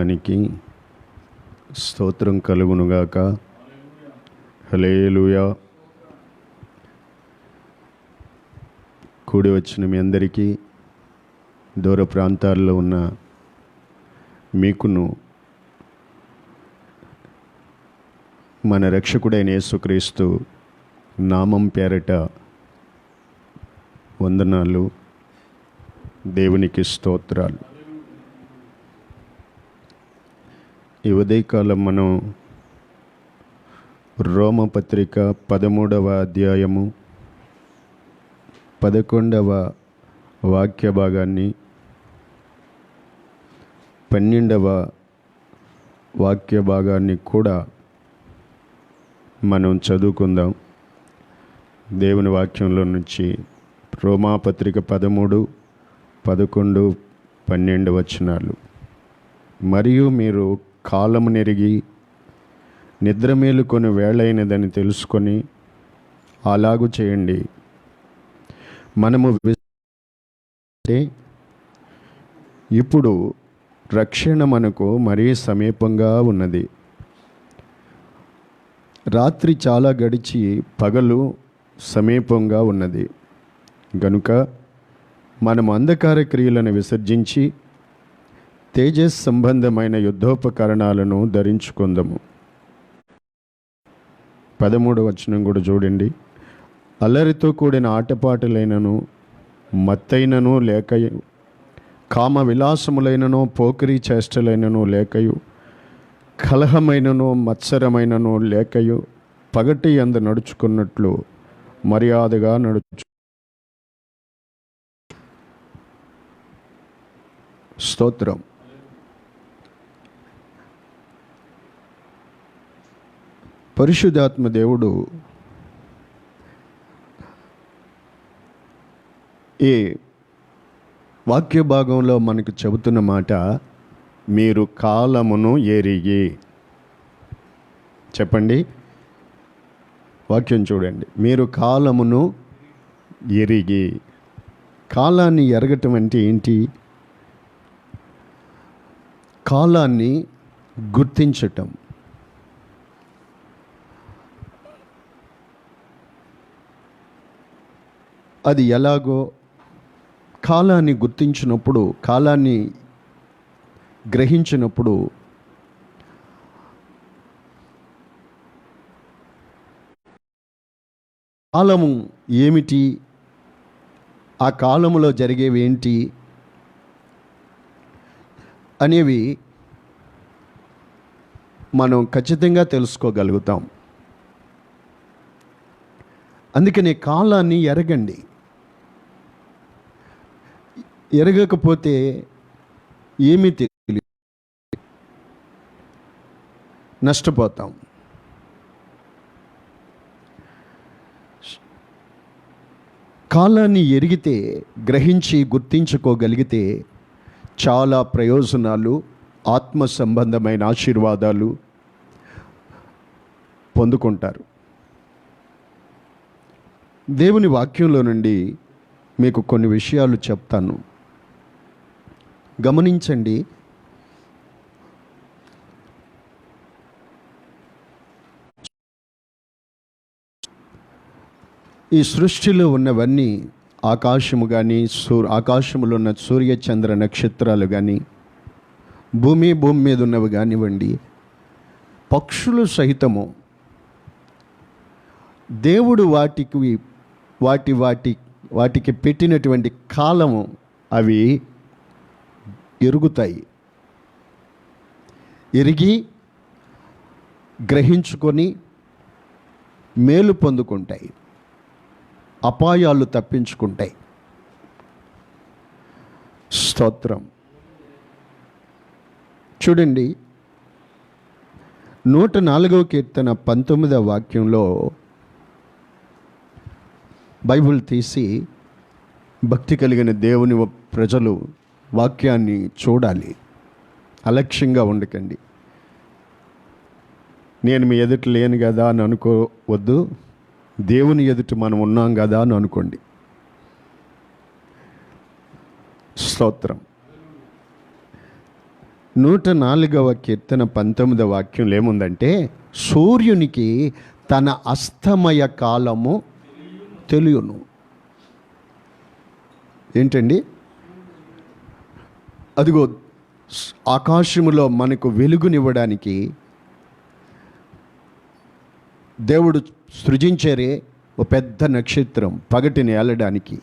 నామానికి స్తోత్రం కలుగునుగాక. హల్లెలూయా. కూడి వచ్చిన మీ అందరికీ, దూర ప్రాంతాల్లో ఉన్న మీకును మన రక్షకుడైన యేసుక్రీస్తు నామం పేరట వందనాలు, దేవునికి స్తోత్రాలు. ఈ ఉదయకాలం మనం రోమపత్రిక 13వ అధ్యాయము 11వ వాక్య భాగాన్ని, 12వ వాక్య భాగాన్ని కూడా మనం చదువుకుందాం. దేవుని వాక్యంలో నుంచి రోమాపత్రిక 13, 11, 12 వచనాలు. మరియు మీరు కాలము నెరిగి నిద్ర మేలుకొని వేళైనదని తెలుసుకొని అలాగు చేయండి. మనము ఇప్పుడు రక్షణ మనకు మరీ సమీపంగా ఉన్నది. రాత్రి చాలా గడిచి పగలు సమీపంగా ఉన్నది గనుక మనం అంధకార క్రియలను విసర్జించి తేజస్ సంబంధమైన యుద్ధోపకరణాలను ధరించుకుందాము. 13వ వచనం కూడా చూడండి. అల్లరితో కూడిన ఆటపాటలైనను, మత్తైనను లేకయు, కామ విలాసములైనను, పోకిరీ చేష్టలైనను లేకయు, కలహమైనను మత్సరమైనను లేకయు, పగటి యందు నడుచుకున్నట్లు మర్యాదగా నడుచు. స్తోత్రం. పరిశుద్ధాత్మ దేవుడు ఈ వాక్య భాగంలో మనకు చెబుతున్న మాట, మీరు కాలమును ఎరిగి. చెప్పండి, వాక్యం చూడండి. మీరు కాలమును ఎరిగి. కాలాన్ని ఎరగటం అంటే ఏంటి? కాలాన్ని గుర్తించటం. అది ఎలాగో, కాలాన్ని గుర్తించినప్పుడు, కాలాన్ని గ్రహించినప్పుడు కాలము ఏమిటి, ఆ కాలములో జరిగేవి ఏంటి అనేవి మనం ఖచ్చితంగా తెలుసుకోగలుగుతాం. అందుకనే కాలాన్ని ఎరగండి. ఎరగకపోతే ఏమీ తెలియదు, నష్టపోతాం. కాలాన్ని ఎరిగితే, గ్రహించి గుర్తించుకోగలిగితే చాలా ప్రయోజనాలు, ఆత్మ సంబంధమైన ఆశీర్వాదాలు పొందుకుంటారు. దేవుని వాక్యంలో నుండి మీకు కొన్ని విషయాలు చెప్తాను, గమనించండి. ఈ సృష్టిలో ఉన్నవన్నీ, ఆకాశము కానీ, ఆకాశములో ఉన్న సూర్య చంద్ర నక్షత్రాలు కానీ, భూమి మీద ఉన్నవి కానివ్వండి, పక్షులు సహితము దేవుడు వాటికి పెట్టినటువంటి కాలము అవి ఎరుగుతాయి. ఎరిగి గ్రహించుకొని మేలు పొందుకుంటాయి, అపాయాలు తప్పించుకుంటాయి. స్తోత్రం. చూడండి, 104వ కీర్తన 19వ వాక్యంలో బైబిల్ తీసి భక్తి కలిగిన దేవుని ప్రజలు వాక్యాన్ని చూడాలి. అలక్ష్యంగా ఉండకండి. నేను మీ ఎదుట లేను కదా అని అనుకోవద్దు. దేవుని ఎదుట మనం ఉన్నాం కదా అని అనుకోండి. స్తోత్రం. 104వ కీర్తన 19వ వాక్యంలో ఏముందంటే, సూర్యునికి తన అస్తమయ కాలము తెలియను. ఏంటండి? అదిగో ఆకాశములో మనకు వెలుగునివ్వడానికి దేవుడు సృజించారే ఓ పెద్ద నక్షత్రం, పగటిని ఏలడానికి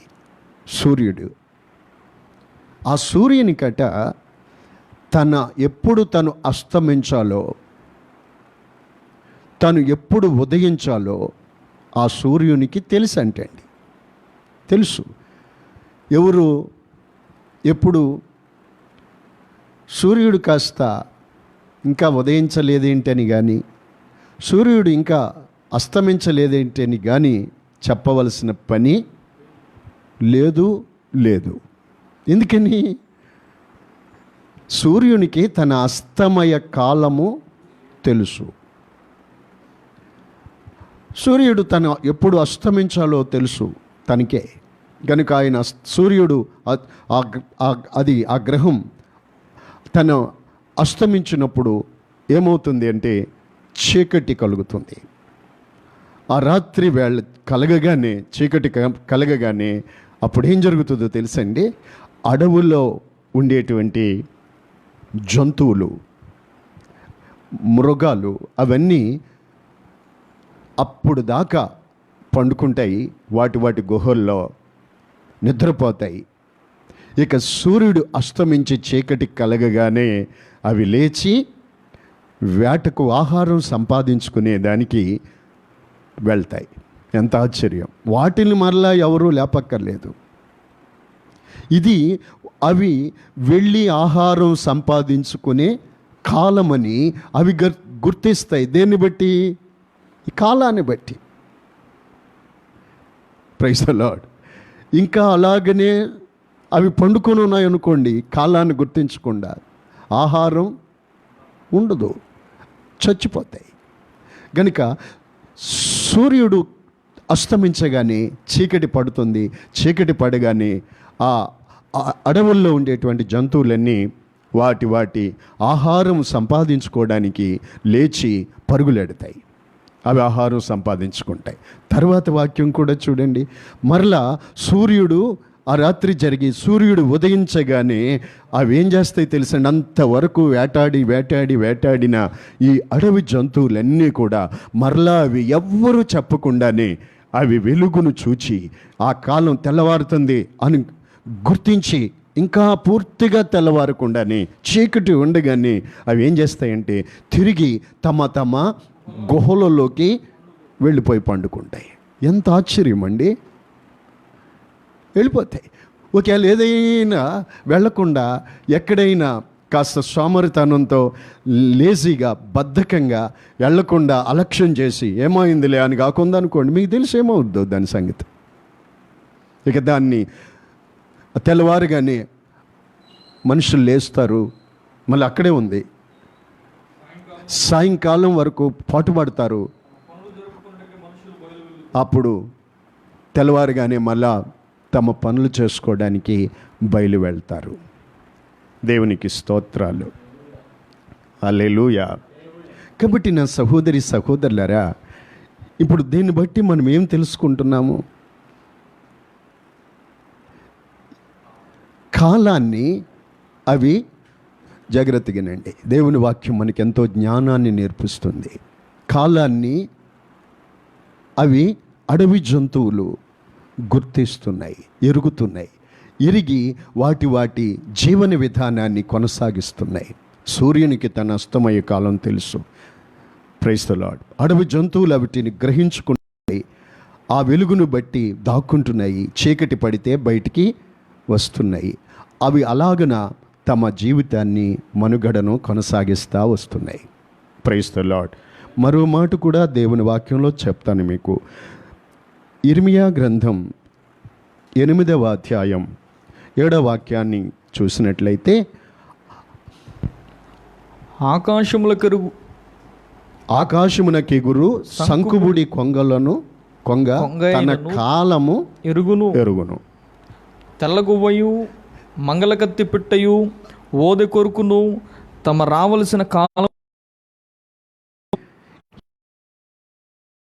సూర్యుడు. ఆ సూర్యునికట ఎప్పుడు తను అస్తమించాలో, తను ఎప్పుడు ఉదయించాలో ఆ సూర్యునికి తెలుసు అంటండి. తెలుసు. ఎప్పుడు సూర్యుడు కాస్త ఇంకా ఉదయించలేదేంటని కానీ, సూర్యుడు ఇంకా అస్తమించలేదేంటని కానీ చెప్పవలసిన పని లేదు. ఎందుకని? సూర్యునికి తన అస్తమయ కాలము తెలుసు. సూర్యుడు ఎప్పుడు అస్తమించాలో తెలుసు తనకే. కనుక ఆయన సూర్యుడు ఆ గ్రహం తను అస్తమించినప్పుడు ఏమవుతుంది అంటే చీకటి కలుగుతుంది. ఆ రాత్రి వేళ కలగగానే, చీకటి కలగగానే అప్పుడు ఏం జరుగుతుందో తెలుసండి? అడవుల్లో ఉండేటువంటి జంతువులు, మృగాలు అవన్నీ అప్పుడు దాకా పండుకుంటాయి, వాటి గుహల్లో నిద్రపోతాయి. ఇక సూర్యుడు అస్తమించి చీకటి కలగగానే అవి లేచి వేటకు ఆహారం సంపాదించుకునే దానికి వెళ్తాయి. ఎంత ఆశ్చర్యం! వాటిని మరలా ఎవరూ లేపక్కర్లేదు. ఇది అవి వెళ్ళి ఆహారం సంపాదించుకునే కాలమని అవి గుర్తిస్తాయి. దేన్ని బట్టి? ఈ కాలాన్ని బట్టి. Praise the lord. ఇంకా అలాగనే అవి పండుకొని ఉన్నాయనుకోండి, కాలాన్ని గుర్తించకుండా ఆహారం ఉండదు, చచ్చిపోతాయి. కనుక సూర్యుడు అస్తమించగానే చీకటి పడుతుంది. చీకటి పడగానే ఆ అడవుల్లో ఉండేటువంటి జంతువులన్నీ వాటి ఆహారం సంపాదించుకోవడానికి లేచి పరుగులెడతాయి. అవి ఆహారం సంపాదించుకుంటాయి. తర్వాత వాక్యం కూడా చూడండి. మరలా ఆ రాత్రి జరిగి సూర్యుడు ఉదయించగానే అవి ఏం చేస్తాయి తెలుసండి? అంతవరకు వేటాడిన ఈ అడవి జంతువులన్నీ కూడా మరలా అవి ఎవ్వరూ చెప్పకుండానే అవి వెలుగును చూచి ఆ కాలం తెల్లవారుతుంది అని గుర్తించి, ఇంకా పూర్తిగా తెల్లవారకుండానే చీకటి ఉండగానే అవి ఏం చేస్తాయంటే తిరిగి తమ గుహలలోకి వెళ్ళిపోయి పండుకుంటాయి. ఎంత ఆశ్చర్యం అండి! వెళ్ళిపోతాయి. ఒకవేళ ఏదైనా వెళ్లకుండా ఎక్కడైనా కాస్త సోమరితనంతో లేజీగా బద్ధకంగా వెళ్లకుండా అలక్ష్యం చేసి ఏమైందిలే అని కాకుండా అనుకోండి, మీకు తెలిసి ఏమవుద్దో దాని సంగతి. ఇక దాన్ని తెల్లవారుగానే మనుషులు లేస్తారు, మళ్ళీ అక్కడే ఉంది. సాయంకాలం వరకు పాటుపడతారు. అప్పుడు తెల్లవారుగానే మళ్ళా తమ పనులు చేసుకోవడానికి బయలు వెళ్తారు. దేవునికి స్తోత్రాలు. హల్లెలూయా. కాబట్టి నా సహోదరి సహోదరులారా, ఇప్పుడు దీన్ని బట్టి మనం ఏం తెలుసుకుంటున్నాము? కాలాన్ని అవి జాగ్రత్తగానండి. దేవుని వాక్యం మనకి ఎంతో జ్ఞానాన్ని నేర్పిస్తుంది. కాలాన్ని అవి అడవి జంతువులు గుర్తిస్తున్నాయి, ఎరుగుతున్నాయి. ఎరిగి వాటి జీవన విధానాన్ని కొనసాగిస్తున్నాయి. సూర్యునికి తన అస్తమయ కాలం తెలుసు. Praise the lord. అడవి జంతువులు వాటిని గ్రహించుకుంటాయి. ఆ వెలుగును బట్టి దాక్కుంటున్నాయి. చీకటి పడితే బయటికి వస్తున్నాయి. అవి అలాగన తమ జీవితాన్ని, మనుగడను కొనసాగిస్తూ వస్తున్నాయి. Praise the lord. మరో మాట కూడా దేవుని వాక్యంలో చెప్తాను మీకు. ఇర్మియా గ్రంథం 8వ అధ్యాయం 7వ వాక్యాన్ని చూసినట్లయితే, ఆకాశమునకెగురు సంకుబుడి కొంగ తన కాలము ఎరుగును. తెల్లగువ్వయు మంగళకత్తి పిట్టయు ఓదె కొరుకును తమ రావలసిన కాలం.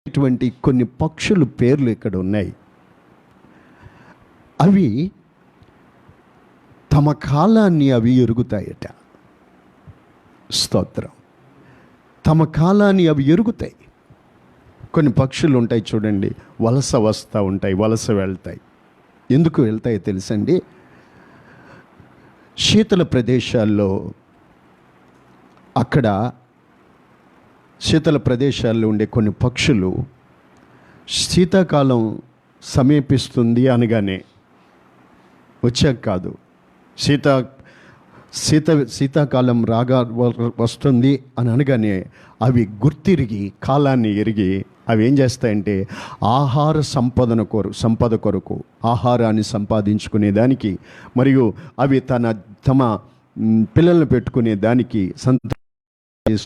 ఇటువంటి కొన్ని పక్షుల పేర్లు ఇక్కడ ఉన్నాయి. అవి తమ కాలాన్ని అవి ఎరుగుతాయట. స్తోత్రం. తమ కాలాన్ని అవి ఎరుగుతాయి. కొన్ని పక్షులు ఉంటాయి చూడండి, వలస వస్తూ ఉంటాయి, వలస వెళ్తాయి. ఎందుకు వెళ్తాయో తెలుసండి? శీతల ప్రదేశాల్లో, అక్కడ శీతల ప్రదేశాల్లో ఉండే కొన్ని పక్షులు శీతాకాలం సమీపిస్తుంది అనగానే, వచ్చాక కాదు, శీతాకాలం రాగా వస్తుంది అని అనగానే అవి గుర్తిరిగి కాలాన్ని ఎరిగి అవి ఏం చేస్తాయంటే ఆహార సంపద కొరకు ఆహారాన్ని సంపాదించుకునేదానికి, మరియు అవి తమ పిల్లలను పెట్టుకునే దానికి,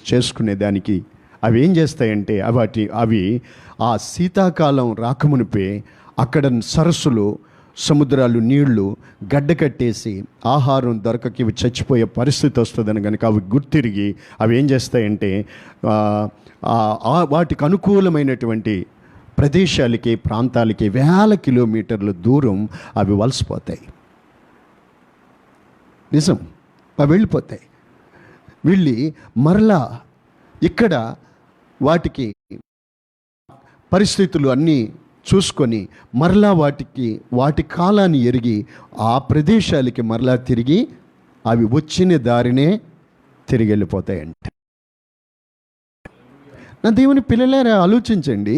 చేసుకునేదానికి అవి ఏం చేస్తాయంటే అవి ఆ శీతాకాలం రాకమునిపే అక్కడ సరస్సులు, సముద్రాలు, నీళ్లు గడ్డ కట్టేసి ఆహారం దొరకకి ఇవి చచ్చిపోయే పరిస్థితి వస్తుందని కనుక అవి గుర్తిరిగి అవి ఏం చేస్తాయంటే వాటికి అనుకూలమైనటువంటి ప్రదేశాలకి, ప్రాంతాలకి వేల కిలోమీటర్ల దూరం అవి వలసిపోతాయి. నిజం, అవి వెళ్ళిపోతాయి. వెళ్ళి మరలా ఇక్కడ వాటికి పరిస్థితులు అన్నీ చూసుకొని మరలా వాటి కాలాన్ని ఎరిగి ఆ ప్రదేశాలకి మరలా తిరిగి అవి వచ్చిన దారినే తిరిగి వెళ్ళిపోతాయంట. నా దేవుని పిల్లలారా, ఆలోచించండి.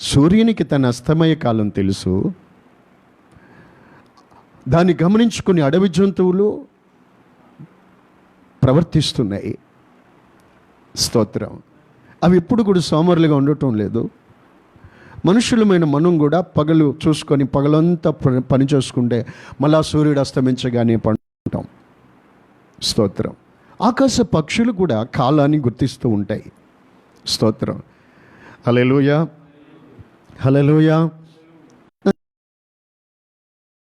సూర్యునికి తన అస్తమయ కాలం తెలుసు. దాన్ని గమనించుకుని అడవి జంతువులు ప్రవర్తిస్తున్నాయి. స్తోత్రం. అవి ఎప్పుడు కూడా సోమరులుగా ఉండటం లేదు. మనుషులమైన మనం కూడా పగలు చూసుకొని పగలంతా పని చేసుకుంటే మళ్ళా సూర్యుడు అస్తమించగానే పండుకుంటాం. స్తోత్రం. ఆకాశ పక్షులు కూడా కాలాన్ని గుర్తిస్తూ ఉంటాయి. స్తోత్రం. హల్లెలూయా, హల్లెలూయా.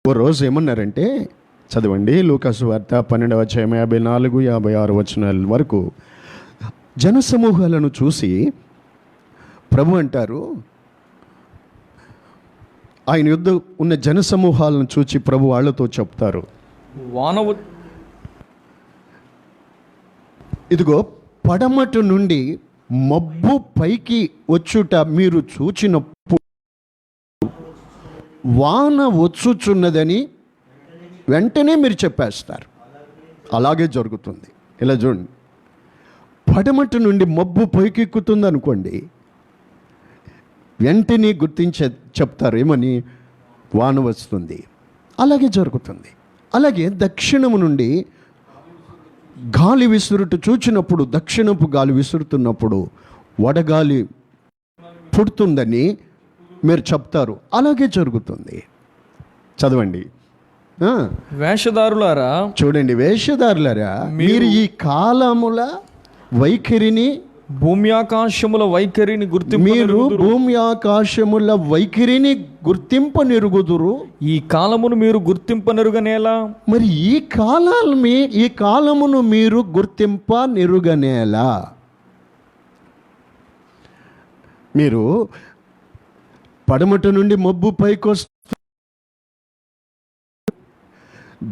ఓ రోజు ఏమన్నారంటే, చదవండి లూకాసు వార్త 12వ అధ్యాయం 54, 56 వచనాల వరకు. జనసమూహాలను చూసి ప్రభు అంటారు, ఆయన యుద్ధ ఉన్న జనసమూహాలను చూచి ప్రభు వాళ్ళతో చెప్తారు, ఇదిగో పడమటి నుండి మబ్బు పైకి వచ్చుట మీరు చూచినప్పుడు వాన వచ్చుచున్నదని వెంటనే మీరు చెప్పేస్తారు. అలాగే జరుగుతుంది. ఇలా చూడండి, పడమటి నుండి మబ్బు పైకి ఎక్కుతుంది అనుకోండి, వెంటనే చెప్తారు ఏమని, వాన వస్తుంది. అలాగే జరుగుతుంది. అలాగే దక్షిణము నుండి గాలి విసురుట చూచినప్పుడు, దక్షిణపు గాలి విసురుతున్నప్పుడు వడగాలి పుడుతుందని మీరు చెప్తారు. అలాగే జరుగుతుంది. చదవండి. వేషధారులారా, చూడండి, వేషధారులారా, మీరు ఈ కాలముల వైఖరిని, భూమి ఆకాశముల వైఖరిని మీరు భూమి ఆకాశముల వైఖరిని గుర్తింపనెరుగుదురు. ఈ కాలమును మీరు గుర్తింపనెరుగనేలా? మరి ఈ కాలమును మీరు గుర్తింపనెరుగనేలా? మీరు పడమటి నుండి మబ్బు పైకొస్తూ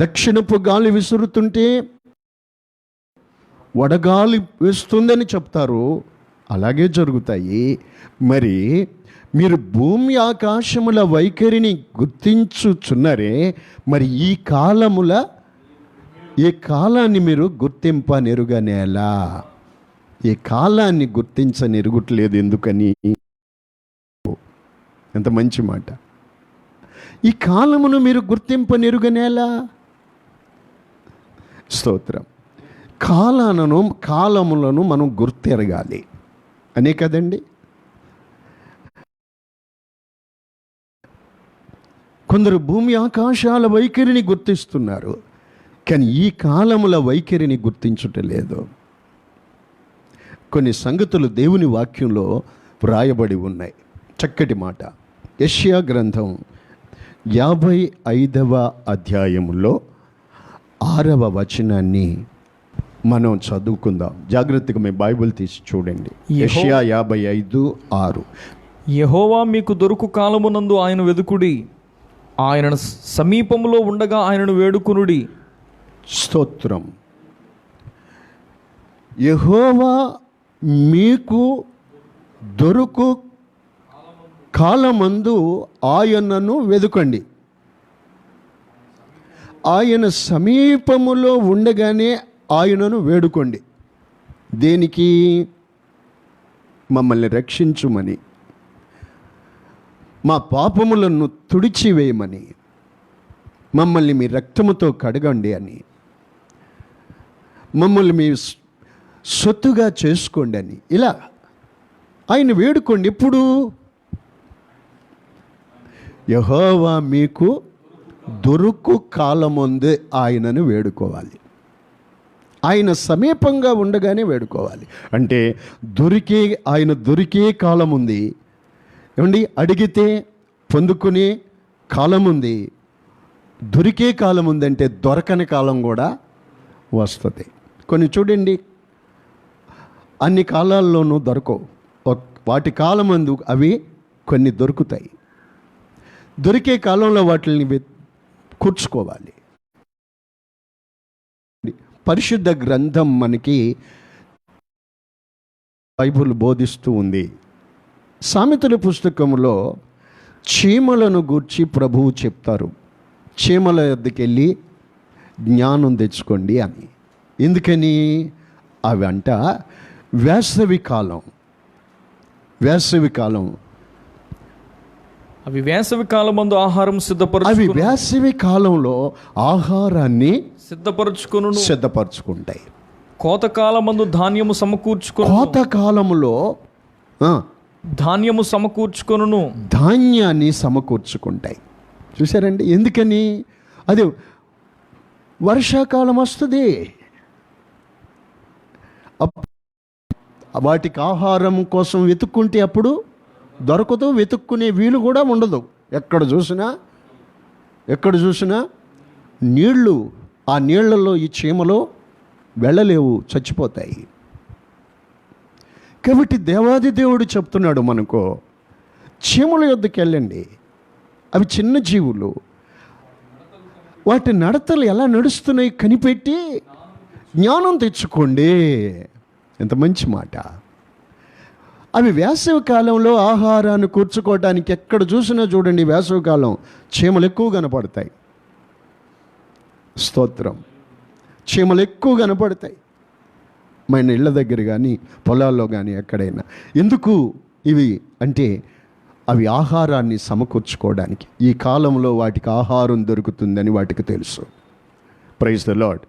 దక్షిణపు గాలి విసురుతుంటే వడగాలి వేస్తుందని చెప్తారు. అలాగే జరుగుతాయి. మరి మీరు భూమి ఆకాశముల వైఖరిని గుర్తించుచున్నారే, మరి ఈ కాలాన్ని మీరు గుర్తింపనెరుగనేలా? ఈ కాలాన్ని గుర్తించనెరుగుట్లేదు. ఎందుకని? ఎంత మంచి మాట. ఈ కాలమును మీరు గుర్తింపనెరుగనేలా? స్తోత్రం. కాలములను మనం గుర్తెరగాలి అనే కదండి. కొందరు భూమి ఆకాశాల వైఖరిని గుర్తిస్తున్నారు, కానీ ఈ కాలముల వైఖరిని గుర్తించుటలేదు. కొన్ని సంగతులు దేవుని వాక్యంలో వ్రాయబడి ఉన్నాయి. చక్కటి మాట. యెషయా గ్రంథం 55వ అధ్యాయములో 6వ వచనాన్ని మనం చదువుకుందాం. జాగ్రత్తగా మీ బైబిల్ తీసి చూడండి. యెషయా 55:6. యెహోవా మీకు దొరుకు కాలమునందు ఆయన వెదుకుడి, ఆయన సమీపములో ఉండగా ఆయనను వేడుకునుడి. స్తోత్రం. యెహోవా మీకు దొరుకు కాలమందు ఆయనను వెదుకండి, ఆయన సమీపములో ఉండగానే ఆయనను వేడుకోండి. దేనికి? మమ్మల్ని రక్షించుమని, మా పాపములను తుడిచివేయమని, మమ్మల్ని మీ రక్తముతో కడగండి అని, మమ్మల్ని మీ సొత్తుగా చేసుకోండి అని, ఇలా ఆయన వేడుకోండి. ఇప్పుడు యెహోవా మీకు దొరుకు కాలముందే ఆయనను వేడుకోవాలి. ఆయన సమీపంగా ఉండగానే వేడుకోవాలి. అంటే ఆయన దొరికే కాలం ఉంది. ఏమండి, అడిగితే పొందుకునే కాలం ఉంది. దొరికే కాలం ఉందంటే దొరకని కాలం కూడా వస్తుంది. కొన్ని చూడండి, అన్ని కాలాల్లోనూ దొరకవు. వాటి కాలమందు అవి కొన్ని దొరుకుతాయి. దొరికే కాలంలో వాటిని కూర్చుకోవాలి. పరిశుద్ధ గ్రంథం మనకి బైబిల్ బోధిస్తూ ఉంది. సామెతల పుస్తకంలో చీమలను గూర్చి ప్రభువు చెప్తారు. చీమల వద్దకు వెళ్ళి జ్ఞానం తెచ్చుకోండి అని. ఎందుకని? అవి అంట వేసవి కాలం అవి వేసవి కాలమందు ఆహారం అవి వేసవి కాలంలో ఆహారాన్ని సిద్ధపరచుకుంటాయి. కోతకాలమందు ధాన్యము సమకూర్చుకొని, కోతకాలంలో ధాన్యము సమకూర్చుకొనును, ధాన్యాన్ని సమకూర్చుకుంటాయి. చూసారండి? ఎందుకని? అది వర్షాకాలం వస్తుంది, వాటికి ఆహారం కోసం వెతుక్కుంటే అప్పుడు దొరకదు. వెతుక్కునే వీలు కూడా ఉండదు. ఎక్కడ చూసినా నీళ్లు, ఆ నీళ్లలో ఈ చీమలు వెళ్ళలేవు, చచ్చిపోతాయి. కాబట్టి దేవాది దేవుడు చెప్తున్నాడు మనకు, చీమల యొద్దకు వెళ్ళండి. అవి చిన్న జీవులు, వాటి నడతలు ఎలా నడుస్తున్నాయి కనిపెట్టి జ్ఞానం తెచ్చుకోండి. ఎంత మంచి మాట. అవి వేసవి కాలంలో ఆహారాన్ని కూర్చుకోవడానికి ఎక్కడ చూసినా చూడండి, వేసవి కాలం చీమలు ఎక్కువ కనపడతాయి. స్తోత్రం. చీమలు ఎక్కువ కనపడతాయి మన ఇళ్ళ దగ్గర కానీ పొలాల్లో కానీ ఎక్కడైనా. ఎందుకు ఇవి అంటే అవి ఆహారాన్ని సమకూర్చుకోవడానికి. ఈ కాలంలో వాటికి ఆహారం దొరుకుతుందని వాటికి తెలుసు. Praise the lord.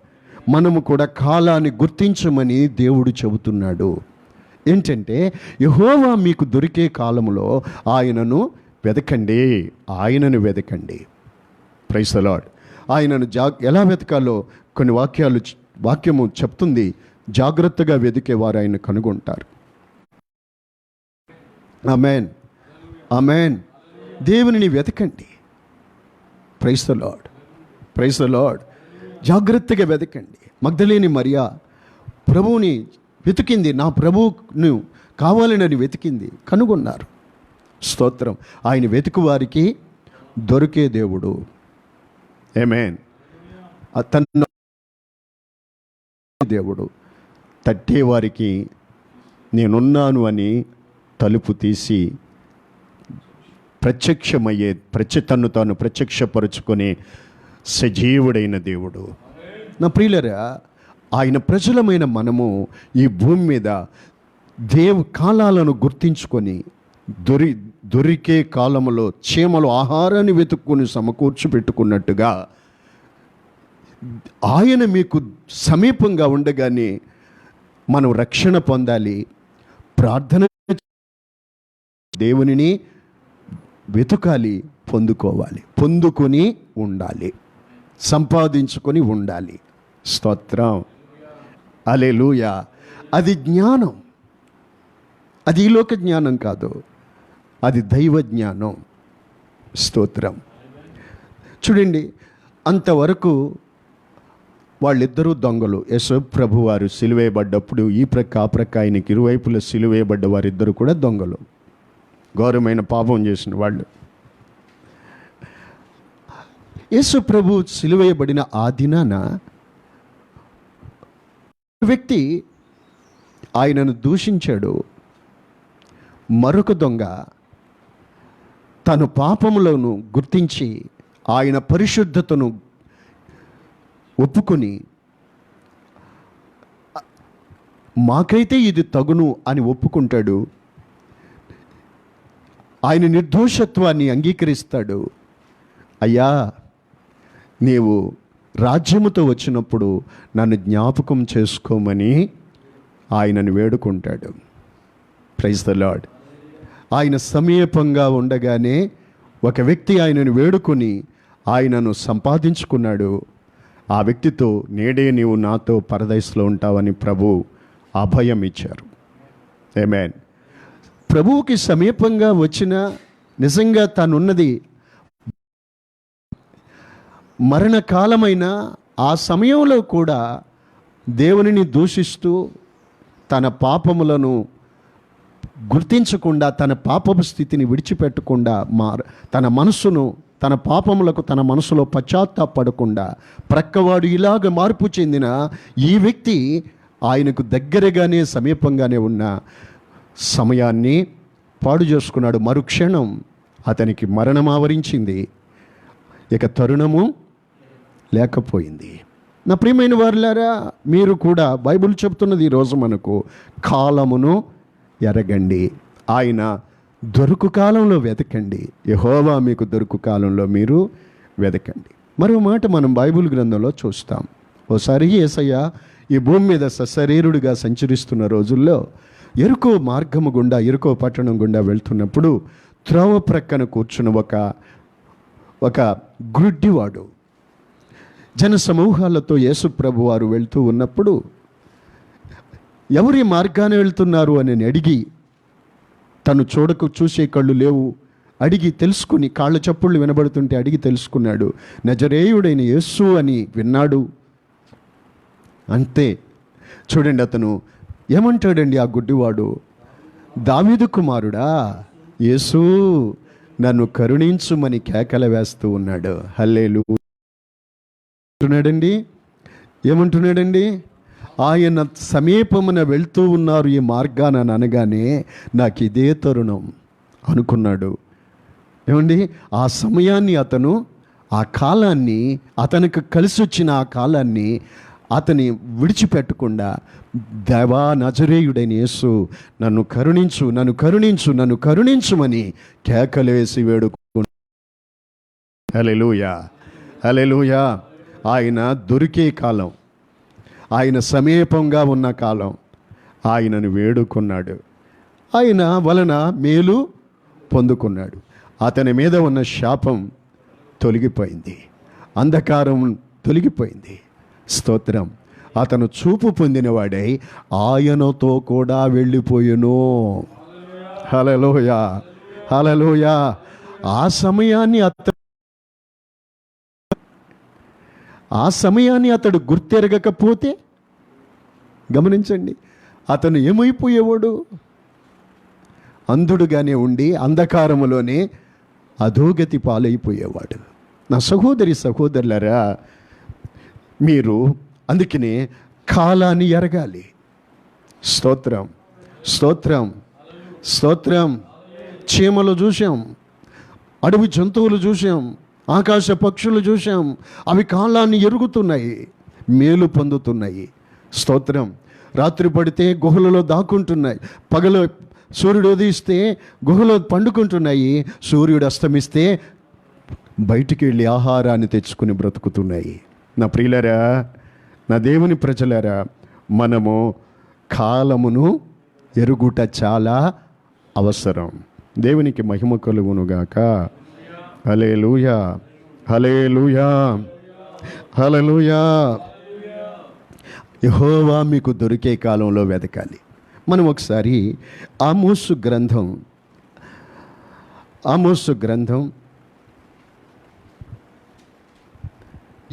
మనము కూడా కాలాన్ని గుర్తించమని దేవుడు చెబుతున్నాడు. ఏంటంటే యెహోవా మీకు దొరికే కాలంలో ఆయనను వెతకండి. Praise the lord. ఆయనను ఎలా వెతకాలో కొన్ని వాక్యము చెప్తుంది. జాగ్రత్తగా వెతికేవారు ఆయన కనుగొంటారు. ఆమేన్. దేవునిని వెతకండి. Praise the lord. జాగ్రత్తగా వెతకండి. మగ్దలేని మరియా ప్రభువుని వెతికింది. నా ప్రభువును కావాలని వెతికింది, కనుగొన్నారు. స్తోత్రం. ఆయన వెతుకు వారికి దొరికే దేవుడు. ఆమేన్. అతను దేవుడు తట్టేవారికి నేనున్నాను అని తలుపు తీసి తన్ను తాను ప్రత్యక్షపరుచుకునే సజీవుడైన దేవుడు. నా ప్రియులరా, ఆయన ప్రజలమైన మనము ఈ భూమి మీద కాలాలను గుర్తించుకొని దొరికే కాలంలో చీమలు ఆహారాన్ని వెతుక్కుని సమకూర్చి పెట్టుకున్నట్టుగా ఆయన మీకు సమీపంగా ఉండగానే మనం రక్షణ పొందాలి. ప్రార్థన దేవునిని వెతుకాలి, పొందుకొని ఉండాలి, సంపాదించుకొని ఉండాలి. స్తోత్రం. హల్లెలూయా. అది జ్ఞానం. అది ఈ లోక జ్ఞానం కాదు, అది దైవ జ్ఞానం. స్తోత్రం. చూడండి, అంతవరకు వాళ్ళిద్దరూ దొంగలు. యేసు ప్రభు వారు సిలువేయబడ్డప్పుడు ఈ ప్రక్క ఆ ప్రక్క ఆయనకి ఇరువైపుల సిలువేయబడ్డ వారిద్దరు కూడా దొంగలు, ఘోరమైన పాపం చేసిన వాళ్ళు. యేసు ప్రభు సిలువేయబడిన ఆ దినాన వ్యక్తి ఆయనను దూషించాడు. మరొక దొంగ తను పాపములను గుర్తించి ఆయన పరిశుద్ధతను ఒప్పుకొని మాకైతే ఇది తగును అని ఒప్పుకుంటాడు. ఆయన నిర్దోషత్వాన్ని అంగీకరిస్తాడు. అయ్యా, నీవు రాజ్యముతో వచ్చినప్పుడు నన్ను జ్ఞాపకం చేసుకోమని ఆయనను వేడుకుంటాడు. Praise the lord. ఆయన సమీపంగా ఉండగానే ఒక వ్యక్తి ఆయనను వేడుకొని ఆయనను సంపాదించుకున్నాడు. ఆ వ్యక్తితో నేడే నీవు నాతో పరదైస్లో ఉంటావని ప్రభు అభయం ఇచ్చారు. ఆమేన్. ప్రభువుకి సమీపంగా వచ్చిన నిజంగా తానున్నది మరణకాలమైన ఆ సమయంలో కూడా దేవునిని దూషిస్తూ తన పాపములను గుర్తించకుండా, తన పాపపు స్థితిని విడిచిపెట్టకుండా, తన మనస్సును తన పాపములకు తన మనసులో పశ్చాత్తాపడకుండా ప్రక్కవాడు ఇలాగ మార్పు చెందిన ఈ వ్యక్తి ఆయనకు దగ్గరగానే సమీపంగానే ఉన్న సమయాన్ని పాడు చేసుకున్నాడు. మరుక్షణం అతనికి మరణం ఆవరించింది. ఇక తరుణము లేకపోయింది. నా ప్రియమైన వారులారా, మీరు కూడా బైబిల్ చెప్తున్నది ఈరోజు మనకు, కాలమును ఎరగండి, ఆయన దొరుకు కాలంలో వెతకండి. యెహోవా మీకు దొరుకు కాలంలో మీరు వెతకండి. మరో మాట మనం బైబిల్ గ్రంథంలో చూస్తాం. ఓసారి యేసయ్య ఈ భూమి మీద సశరీరుడిగా సంచరిస్తున్న రోజుల్లో ఎరుకో మార్గము గుండా, ఎరుకో పట్టణం గుండా వెళ్తున్నప్పుడు త్రోవ ప్రక్కన కూర్చున్న ఒక గుడ్డివాడు జన సమూహాలతో యేసు ప్రభు వారు వెళ్తూ ఉన్నప్పుడు ఎవరి మార్గాన వెళ్తున్నారు అని అడిగి, తను చూసే కళ్ళు లేవు, అడిగి తెలుసుకుని, కాళ్ళ చప్పుళ్ళు వినబడుతుంటే అడిగి తెలుసుకున్నాడు. నజరేయుడైన యేసు అని విన్నాడు. అంతే. చూడండి, అతను ఏమంటాడండి ఆ గుడ్డివాడు, దావీదు కుమారుడా యేసు నన్ను కరుణించుమని కేకలు వేస్తూ ఉన్నాడు. హల్లెలూయా అంటున్నాడండి. ఏమంటున్నాడండి? ఆయన సమీపమున వెళ్తూ ఉన్నారు ఈ మార్గాన అనగానే నాకు ఇదే తరుణం అనుకున్నాడు. ఏమండి, ఆ సమయాన్ని అతను, ఆ కాలాన్ని, అతనికి కలిసి వచ్చిన ఆ కాలాన్ని అతని విడిచిపెట్టకుండా, దేవా నజరేయుడైన యేసు నన్ను కరుణించు, నన్ను కరుణించు, నన్ను కరుణించుమని కేకలేసి వేడుకున్నాడు. హల్లెలూయా, హల్లెలూయా. ఆయన దొరికే కాలం, ఆయన సమీపంగా ఉన్న కాలం, ఆయనను వేడుకున్నాడు. ఆయన వలన మేలు పొందుకున్నాడు. అతని మీద ఉన్న శాపం తొలగిపోయింది, అంధకారం తొలగిపోయింది. స్తోత్రం. అతను చూపు పొందినవాడై ఆయనతో కూడా వెళ్ళిపోయెను. హల్లెలూయా, హల్లెలూయా. ఆ సమయాన్ని అతడు గుర్తెరగకపోతే, గమనించండి, అతను ఏమైపోయేవాడు? అంధుడుగానే ఉండి అంధకారములోనే అధోగతి పాలైపోయేవాడు. నా సహోదరులారా, మీరు అందుకనే కాలాన్ని ఎరగాలి. స్తోత్రం, స్తోత్రం, స్తోత్రం. చీమలు చూసాం, అడవి జంతువులు చూసాం, ఆకాశ పక్షులు చూసాం. అవి కాలాన్ని ఎరుగుతున్నాయి, మేలు పొందుతున్నాయి. స్తోత్రం. రాత్రి పడితే గుహలలో దాక్కుంటున్నాయి, పగలు సూర్యుడు ఉదయిస్తే గుహలో పండుకుంటున్నాయి, సూర్యుడు అస్తమిస్తే బయటికి వెళ్ళి ఆహారాన్ని తెచ్చుకుని బ్రతుకుతున్నాయి. నా ప్రియులారా, నా దేవుని ప్రజలారా, మనము కాలమును ఎరుగుట చాలా అవసరం. దేవునికి మహిమ కలుగునుగాక. హల్లెలూయా, హల్లెలూయా, హల్లెలూయా. యెహోవా మీకు దొరికే కాలంలో వెతకాలి. మనం ఒకసారి ఆమోసు గ్రంథం 8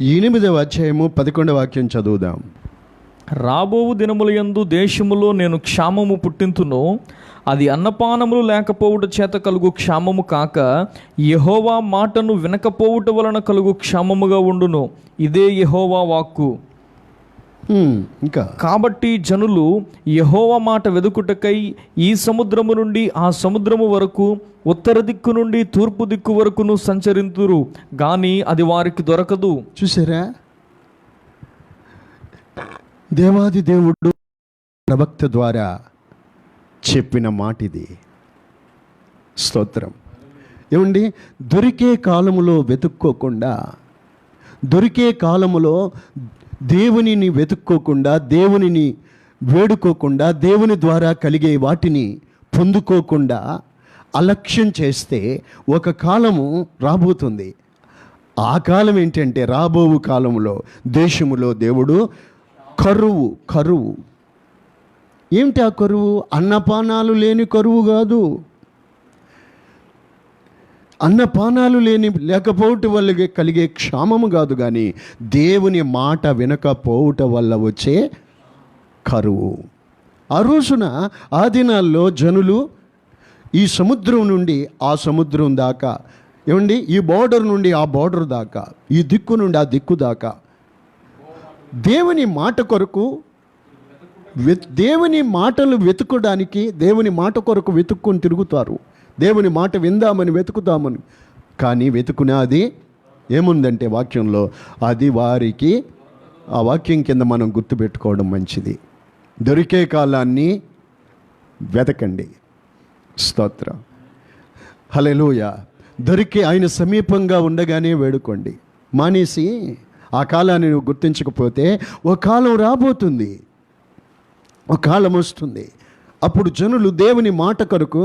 8వ అధ్యాయము 11వ వాక్యం చదువుదాం. రాబోవు దినములయందు దేశములో నేను క్షామము పుట్టింతును, అది అన్నపానములు లేకపోవుట చేత కలుగు క్షామము కాక యెహోవా మాటను వినకపోవుట వలన కలుగు క్షామముగా ఉండును. ఇదే యెహోవా వాక్కు. ఇంకా కాబట్టి జనులు యెహోవా మాట వెదుకుటకై ఈ సముద్రము నుండి ఆ సముద్రము వరకు, ఉత్తర దిక్కు నుండి తూర్పు దిక్కు వరకును సంచరింతురు, గాని అది వారికి దొరకదు. చూసారా, దేవాది దేవుడు ప్రవక్త ద్వారా చెప్పిన మాట ఇది. స్తోత్రం. ఏమండి, దొరికే కాలములో వెతుక్కోకుండా, దొరికే కాలములో దేవునిని వెతుక్కోకుండా, దేవునిని వేడుకోకుండా, దేవుని ద్వారా కలిగే వాటిని పొందుకోకుండా అలక్ష్యం చేస్తే ఒక కాలము రాబోతుంది. ఆ కాలం ఏంటంటే, రాబోవు కాలంలో దేశములో దేవుడు కరువు. ఏమిటి ఆ కరువు? అన్నపానాలు లేని కరువు కాదు. అన్నపానాలు లేకపోవటం వల్ల కలిగే క్షామము కాదు, కానీ దేవుని మాట వినకపోవటం వల్ల వచ్చే కరువు. ఆ రోజున, ఆ దినాల్లో జనులు ఈ సముద్రం నుండి ఆ సముద్రం దాకా, ఏమండి, ఈ బోర్డర్ నుండి ఆ బోర్డర్ దాకా, ఈ దిక్కు నుండి ఆ దిక్కు దాకా దేవుని మాట కొరకు, దేవుని మాటలు వెతుకడానికి, దేవుని మాట కొరకు వెతుక్కొని తిరుగుతారు. దేవుని మాట విందామని వెతుకుతామని, కానీ వెతుకునేది ఏముందంటే వాక్యంలో, అది వారికి, ఆ వాక్యం కింద మనం గుర్తుపెట్టుకోవడం మంచిది. దొరికే కాలాన్ని వెతకండి. స్తోత్రం. హల్లెలూయా. ఆయన సమీపంగా ఉండగానే వేడుకోండి. మానేసి ఆ కాలాన్ని నువ్వు గుర్తించకపోతే ఒక కాలం రాబోతుంది, ఒక కాలం వస్తుంది. అప్పుడు జనులు దేవుని మాట కొరకు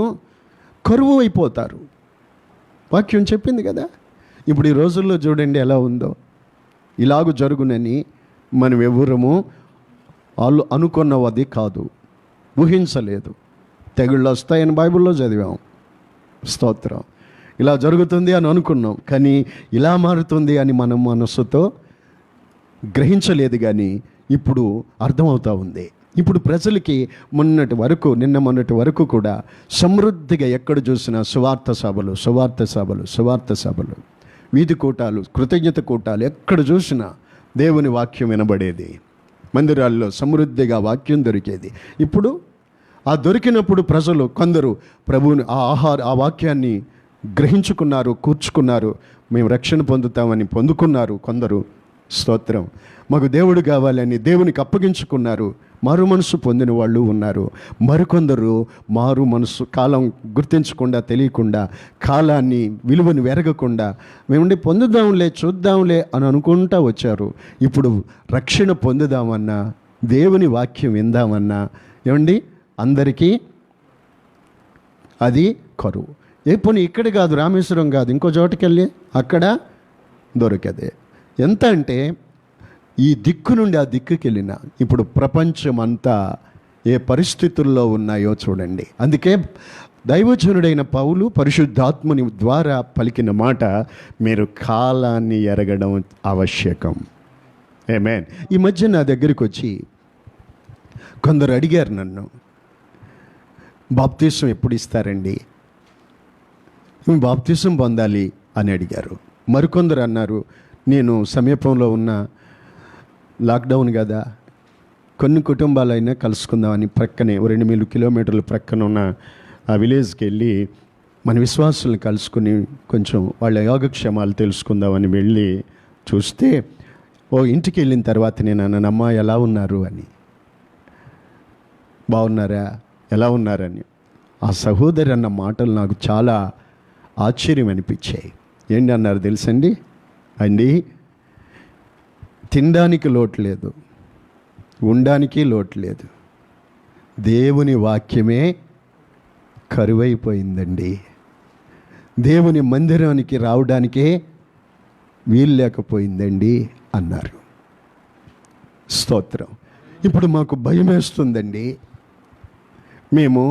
కరువు అయిపోతారు. వాక్యం చెప్పింది కదా. ఇప్పుడు ఈ రోజుల్లో చూడండి ఎలా ఉందో. ఇలాగూ జరుగునని మనం ఎవరము వాళ్ళు అనుకున్నది కాదు, ఊహించలేదు. తెగుళ్ళు వస్తాయని బైబిల్లో చదివాం. స్తోత్రం. ఇలా జరుగుతుంది అని అనుకున్నాం, కానీ ఇలా మారుతుంది అని మనం మనస్సుతో గ్రహించలేదు. కానీ ఇప్పుడు అర్థమవుతూ ఉంది. ఇప్పుడు ప్రజలకి నిన్న మొన్నటి వరకు కూడా సమృద్ధిగా ఎక్కడ చూసినా సువార్త సభలు, వీధి కూటాలు, కృతజ్ఞత కూటాలు, ఎక్కడ చూసినా దేవుని వాక్యం వినబడేది. మందిరాల్లో సమృద్ధిగా వాక్యం దొరికేది. ఇప్పుడు ఆ దొరికినప్పుడు ప్రజలు కొందరు ప్రభువుని ఆ వాక్యాన్ని గ్రహించుకున్నారు, కూర్చుకున్నారు. మేము రక్షణ పొందుతామని పొందుకున్నారు కొందరు. స్తోత్రం. మాకు దేవుడు కావాలని దేవునికి అప్పగించుకున్నారు. మారు మనసు పొందిన వాళ్ళు ఉన్నారు. మరికొందరు మారు మనసు, కాలం గుర్తించకుండా, తెలియకుండా, కాలాన్ని విలువను వెరగకుండా మేముండి పొందుదాంలే, చూద్దాంలే అని అనుకుంటా వచ్చారు. ఇప్పుడు రక్షణ పొందుదామన్నా, దేవుని వాక్యం విందామన్నా, ఏమండి, అందరికీ అది కరువు. పోనీ ఇక్కడ కాదు, రామేశ్వరం కాదు, ఇంకో చోటుకి వెళ్ళి అక్కడ దొరికేదే. ఎంత అంటే ఈ దిక్కు నుండి ఆ దిక్కుకి వెళ్ళిన, ఇప్పుడు ప్రపంచం అంతా ఏ పరిస్థితుల్లో ఉన్నాయో చూడండి. అందుకే దైవజనుడైన పౌలు పరిశుద్ధాత్మని ద్వారా పలికిన మాట, మీరు కాలాన్ని ఎరగడం ఆవశ్యకం. ఆమేన్. ఈ మధ్య నా దగ్గరికి వచ్చి కొందరు అడిగారు నన్ను, బాప్తీసం ఎప్పుడు ఇస్తారండి, బాప్తీసం పొందాలి అని అడిగారు. మరికొందరు అన్నారు, నేను సమీపంలో ఉన్న, లాక్డౌన్ కదా, కొన్ని కుటుంబాలైనా కలుసుకుందామని ప్రక్కనే 2 కిలోమీటర్ల ప్రక్కన ఉన్న ఆ విలేజ్కి వెళ్ళి మన విశ్వాసులను కలుసుకుని కొంచెం వాళ్ళ యోగక్షేమాలు తెలుసుకుందామని వెళ్ళి చూస్తే, ఇంటికి వెళ్ళిన తర్వాత నేను అన్నాను, అమ్మా ఎలా ఉన్నారు అని. బాగున్నారా, ఎలా ఉన్నారని. ఆ సహోదరి అన్న మాటలు నాకు చాలా ఆశ్చర్యం అనిపించాయి. ఏంటి అన్నారు తెలుసండి? అండి, తినడానికి లోటు లేదు, ఉండడానికి లోటు లేదు, దేవుని వాక్యమే కరువైపోయిందండి. దేవుని మందిరానికి రావడానికే వీలు లేకపోయిందండి అన్నారు. స్తోత్రం. ఇప్పుడు మాకు భయం వేస్తుందండి. మేము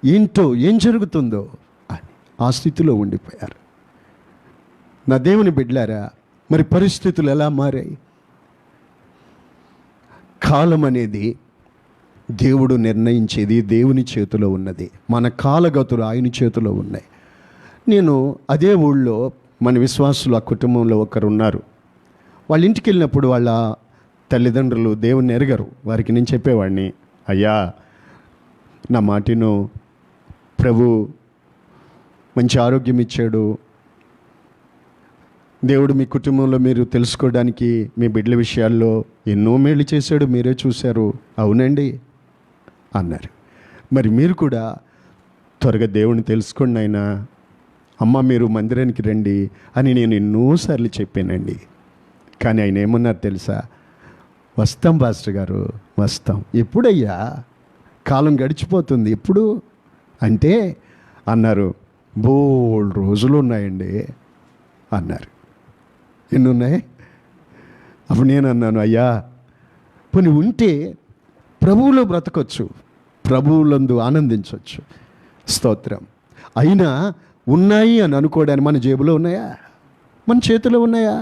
ఏంటో ఏం జరుగుతుందో అని ఆ స్థితిలో ఉండిపోయారు. నా దేవుని బిడ్డలారా, మరి పరిస్థితులు ఎలా మారాయి? కాలం అనేది దేవుడు నిర్ణయించేది, దేవుని చేతిలో ఉన్నది. మన కాలగతులు ఆయన చేతిలో ఉన్నాయి. నేను అదే ఊళ్ళో మన విశ్వాసులు ఆ కుటుంబంలో ఒకరు ఉన్నారు. వాళ్ళ ఇంటికి వెళ్ళినప్పుడు వాళ్ళ తల్లిదండ్రులు దేవుణ్ణి ఎరగరు. వారికి నేను చెప్పేవాడిని, అయ్యా నా మాటిను, ప్రభు మంచి ఆరోగ్యం ఇచ్చాడు, దేవుడు మీ కుటుంబంలో మీరు తెలుసుకోవడానికి మీ బిడ్డల విషయాల్లో ఎన్నో మేలు చేశాడు, మీరే చూశారు. అవునండి అన్నారు. మరి మీరు కూడా త్వరగా దేవుని తెలుసుకోండి నాయనా, అమ్మ మీరు మందిరానికి రండి అని నేను ఎన్నోసార్లు చెప్పానండి. కానీ ఆయన ఏమన్నారు తెలుసా? వస్తాం పాస్టర్ గారు, వస్తాం. ఎప్పుడయ్యా? కాలం గడిచిపోతుంది, ఎప్పుడు అంటే అన్నారు, బోల్డ్ రోజులు ఉన్నాయండి అన్నారు. ఎన్ని ఉన్నాయి? అప్పుడు నేను అన్నాను, అయ్యా పోనీ ఉంటే ప్రభువులో బ్రతకొచ్చు, ప్రభువులందు ఆనందించవచ్చు. స్తోత్రం. అయినా ఉన్నాయి అని అనుకోవడానికి మన జేబులో ఉన్నాయా? మన చేతిలో ఉన్నాయా?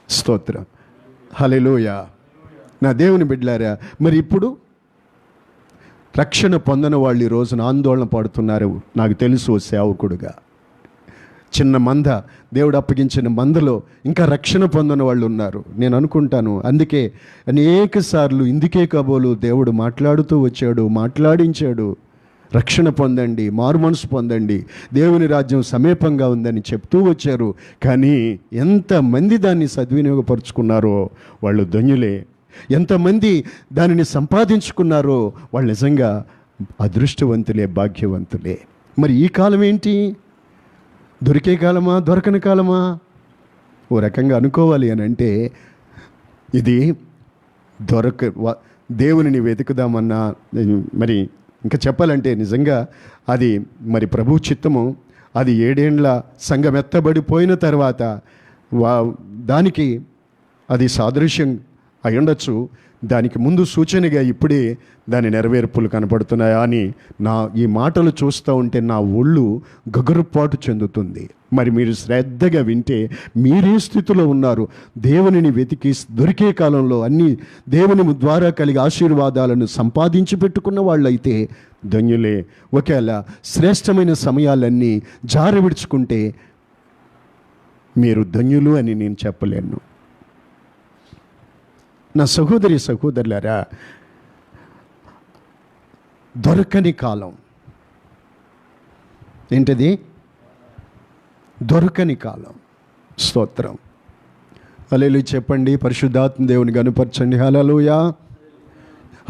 స్తోత్రం. హల్లెలూయా. నా దేవుని బిడ్డలారా, మరి ఇప్పుడు రక్షణ పొందని వాళ్ళు ఈ రోజున ఆందోళన పడుతున్నారు. నాకు తెలుసు, సేవకుడుగా చిన్న మంద, దేవుడు అప్పగించిన మందలో ఇంకా రక్షణ పొందని వాళ్ళు ఉన్నారు. నేను అనుకుంటాను, అందుకే అనేక సార్లు ఇందుకే కాబోలు దేవుడు మాట్లాడుతూ వచ్చాడు, మాట్లాడించాడు. రక్షణ పొందండి, మారు మనసు పొందండి, దేవుని రాజ్యం సమీపంగా ఉందని చెప్తూ వచ్చారు. కానీ ఎంతమంది దాన్ని సద్వినియోగపరుచుకున్నారో వాళ్ళు ధన్యులే. ఎంతమంది దానిని సంపాదించుకున్నారో వాళ్ళు నిజంగా అదృష్టవంతులే, భాగ్యవంతులే. మరి ఈ కాలం ఏంటి? దొరికే కాలమా, దొరకని కాలమా? ఓ రకంగా అనుకోవాలి అని అంటే ఇది దేవునిని వెతుకుదామన్నా, మరి ఇంకా చెప్పాలంటే నిజంగా అది మరి ప్రభు చిత్తము. అది 7 ఏండ్ల సంఘం ఎత్తబడిపోయిన తర్వాత దానికి అది సాదృశ్యం అయి ఉండొచ్చు. దానికి ముందు సూచనగా ఇప్పుడే దాని నెరవేర్పులు కనపడుతున్నాయా అని ఈ మాటలు చూస్తూ ఉంటే నా ఒళ్ళు గగురుపాటు చెందుతుంది. మరి మీరు శ్రద్ధగా వింటే మీరే స్థితిలో ఉన్నారు. దేవునిని వెతికి దొరికే కాలంలో అన్ని దేవుని ద్వారా కలిగి ఆశీర్వాదాలను సంపాదించి పెట్టుకున్న వాళ్ళైతే ధన్యులే. ఒకవేళ శ్రేష్టమైన సమయాలన్నీ జారి విడుచుకుంటే మీరు ధన్యులు అని నేను చెప్పలేను. నా సహోదరి సహోదరులారా, దొరకని కాలం ఏంటది? దొరకని కాలం. స్తోత్రం. హల్లెలూయా చెప్పండి. పరిశుద్ధాత్మ దేవుని గనుపరచండి. హల్లెలూయా,